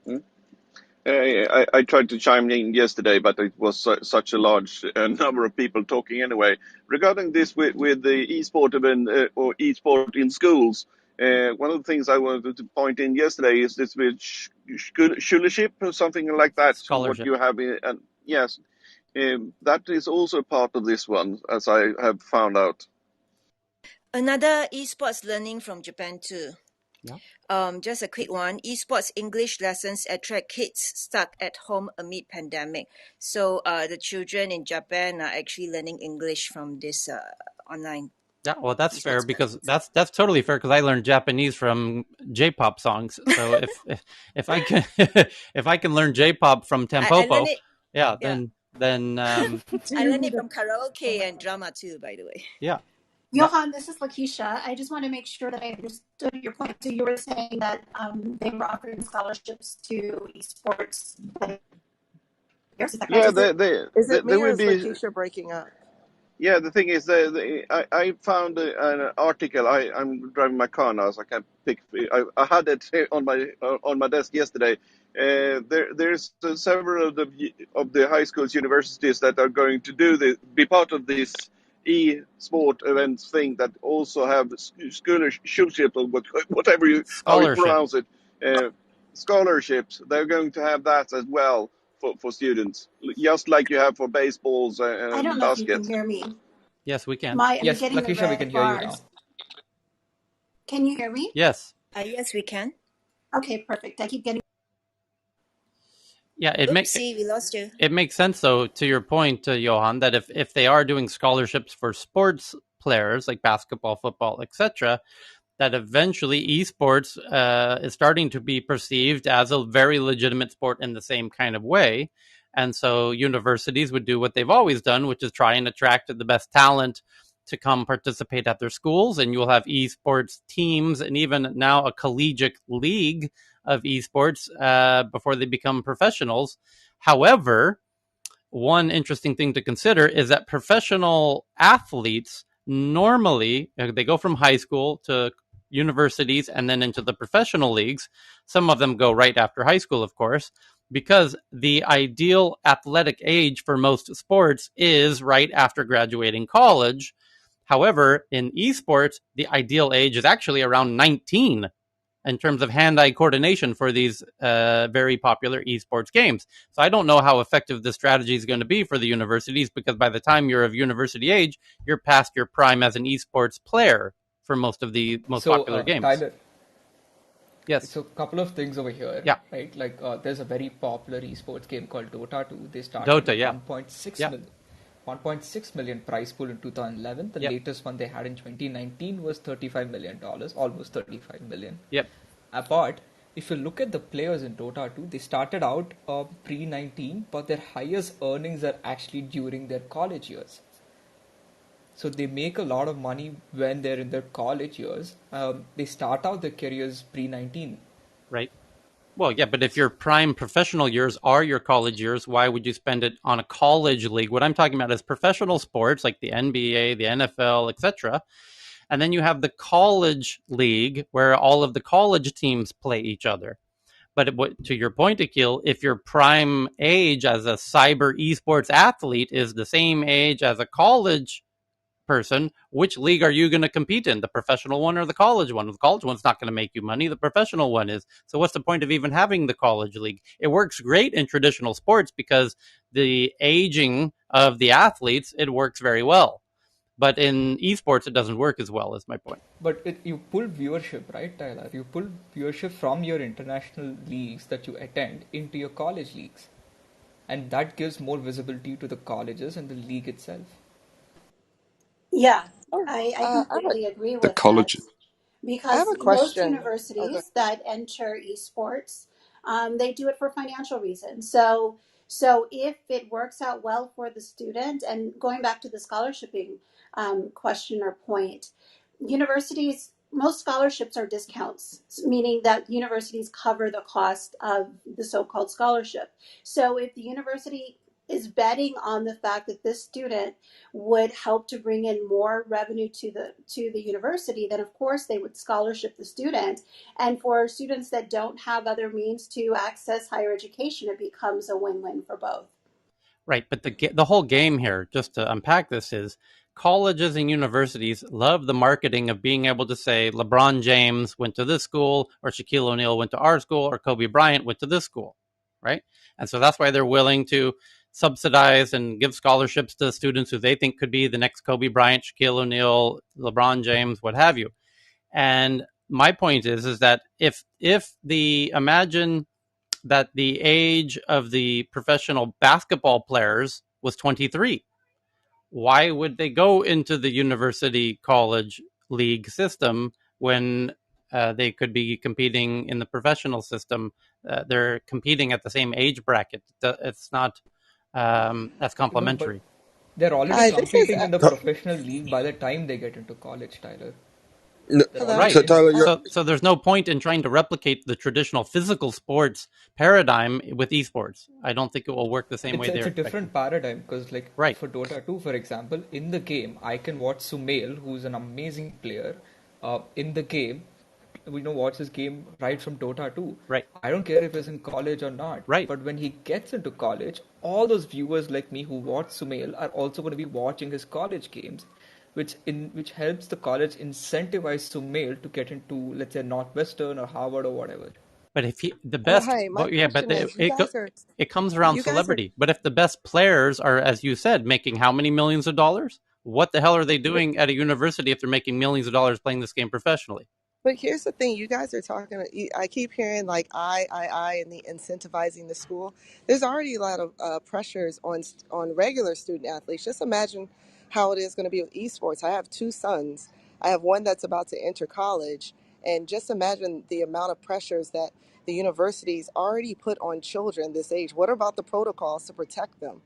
I tried to chime in yesterday, but it was such a large number of people talking anyway. Regarding this with the e-sport event or e-sport in schools, one of the things I wanted to point in yesterday is this with scholarship or something like that. What Scholarship. you have and yes, that is also part of this one, as I have found out. Another esports learning from Japan too. Yeah. Just a quick one. Esports English lessons attract kids stuck at home amid pandemic. So the children in Japan are actually learning English from this online. Yeah, well, that's fair because that's totally fair because I learned Japanese from J-pop songs. So if I can if I can learn J-pop from Tampopo, then I learned it from karaoke and drama too, by the way. Yeah. Johan, this is Lakeisha. I just want to make sure that I understood your point. So you were saying that they were offering scholarships to esports players. Is that correct? Is it me there or will is be. Lakeisha breaking up? Yeah, the thing is, I found an article. I'm driving my car now, so I can't pick. I had it on my desk yesterday. There's several of the high schools, universities that are going to be part of this e-sport events thing that also have scholarship or whatever how you Scholarship. pronounce it, scholarships. They're going to have that as well for students, just like you have for baseballs I and don't know if you can baskets. hear me. Yes, we can. I'm Yes, getting the Lakeisha, we red can hear you now. bars. Can you hear me? Yes. Yes, we can. Okay, perfect. I keep getting. Yeah, Oopsie, we lost you. It makes sense, though, to your point, Johan, that if they are doing scholarships for sports players like basketball, football, etc., that eventually esports is starting to be perceived as a very legitimate sport in the same kind of way. And so universities would do what they've always done, which is try and attract the best talent to come participate at their schools. And you'll have esports teams and even now a collegiate league of esports before they become professionals. However, one interesting thing to consider is that professional athletes normally they go from high school to universities and then into the professional leagues. Some of them go right after high school, of course, because the ideal athletic age for most sports is right after graduating college. However, in esports, the ideal age is actually around 19 in terms of hand-eye coordination for these very popular esports games. So I don't know how effective this strategy is going to be for the universities because by the time you're of university age, you're past your prime as an esports player for most of the most popular games. Tyler, yes. So a couple of things over here. Yeah. Right. Like there's a very popular esports game called Dota 2. They started Dota, with yeah. 1.6 million prize pool in 2011. The latest one they had in 2019 was $35 million, almost 35 million. Yep. But if you look at the players in Dota 2, they started out pre-19, but their highest earnings are actually during their college years. So they make a lot of money when they're in their college years. They start out their careers pre-19. Right. Well, yeah, but if your prime professional years are your college years, why would you spend it on a college league? What I'm talking about is professional sports like the NBA, the NFL, etc. And then you have the college league where all of the college teams play each other. But to your point, Akil, if your prime age as a cyber esports athlete is the same age as a college person, which league are you going to compete in? The professional one or the college one? The college one's not going to make you money. The professional one is. So what's the point of even having the college league? It works great in traditional sports because the aging of the athletes, it works very well. But in esports, it doesn't work as well, is my point. But you pull viewership, right, Tyler? You pull viewership from your international leagues that you attend into your college leagues. And that gives more visibility to the colleges and the league itself. Yeah, I completely agree The with college. that. I Because have a most question. universities that enter esports, they do it for financial reasons. So So if it works out well for the student, and going back to the scholarshiping question or point, universities, most scholarships are discounts, meaning that universities cover the cost of the so-called scholarship. So if the university is betting on the fact that this student would help to bring in more revenue to the university, then of course they would scholarship the student. And for students that don't have other means to access higher education, it becomes a win-win for both. Right, but the whole game here, just to unpack this, is colleges and universities love the marketing of being able to say LeBron James went to this school, or Shaquille O'Neal went to our school, or Kobe Bryant went to this school, right? And so that's why they're willing to subsidize and give scholarships to students who they think could be the next Kobe Bryant, Shaquille O'Neal, LeBron James, what have you. And my point is that if imagine that the age of the professional basketball players was 23. Why would they go into the university college league system when they could be competing in the professional system? They're competing at the same age bracket. It's not that's No, but complementary. they're already Hi, this is. competing in the professional league by the time they get into college, Tyler. No, They're Hello. already so Right. in. Tyler, you're So there's no point in trying to replicate the traditional physical sports paradigm with esports. I don't think it will work the same way It's they're a expecting. different paradigm because, like, Right. for Dota 2, for example, in the game, I can watch Sumail, who's an amazing player, in the game. We know watch his game right from Dota 2. Right. I don't care if he's in college or not. Right. But when he gets into college, all those viewers like me who watch Sumail are also going to be watching his college games, which helps the college incentivize Sumail to get into, let's say, Northwestern or Harvard or whatever. But if he, the best, Hi. My but yeah, but question is, it comes around you guys are. celebrity. But if the best players are, as you said, making how many millions of dollars? What the hell are they doing at a university if they're making millions of dollars playing this game professionally? But here's the thing, you guys are talking, I keep hearing like and the incentivizing the school. There's already a lot of pressures on regular student athletes. Just imagine how it is going to be with esports. I have two sons. I have one that's about to enter college. And just imagine the amount of pressures that the universities already put on children this age. What about the protocols to protect them,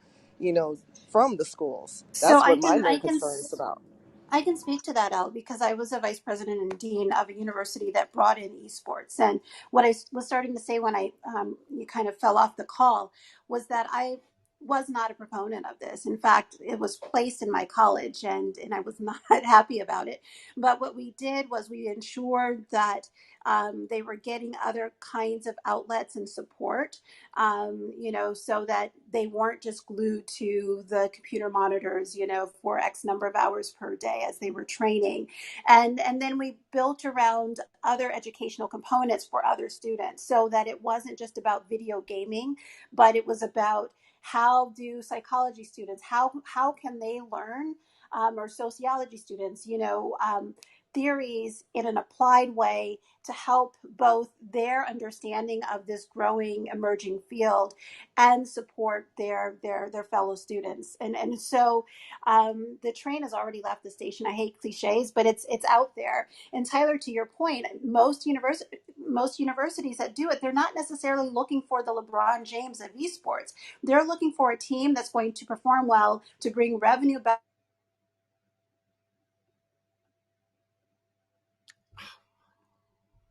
from the schools? So That's what my main concern is about. I can speak to that, Al, because I was a vice president and dean of a university that brought in esports. And what I was starting to say when you kind of fell off the call was that I was not a proponent of this. In fact, it was placed in my college, and I was not happy about it. But what we did was we ensured that they were getting other kinds of outlets and support, so that they weren't just glued to the computer monitors, for X number of hours per day as they were training. And then we built around other educational components for other students so that it wasn't just about video gaming, but it was about how do psychology students, how can they learn, or sociology students, theories in an applied way to help both their understanding of this growing emerging field and support their fellow students. And so the train has already left the station. I hate cliches, but it's out there. And Tyler, to your point, most universities that do it, they're not necessarily looking for the LeBron James of esports. They're looking for a team that's going to perform well, to bring revenue back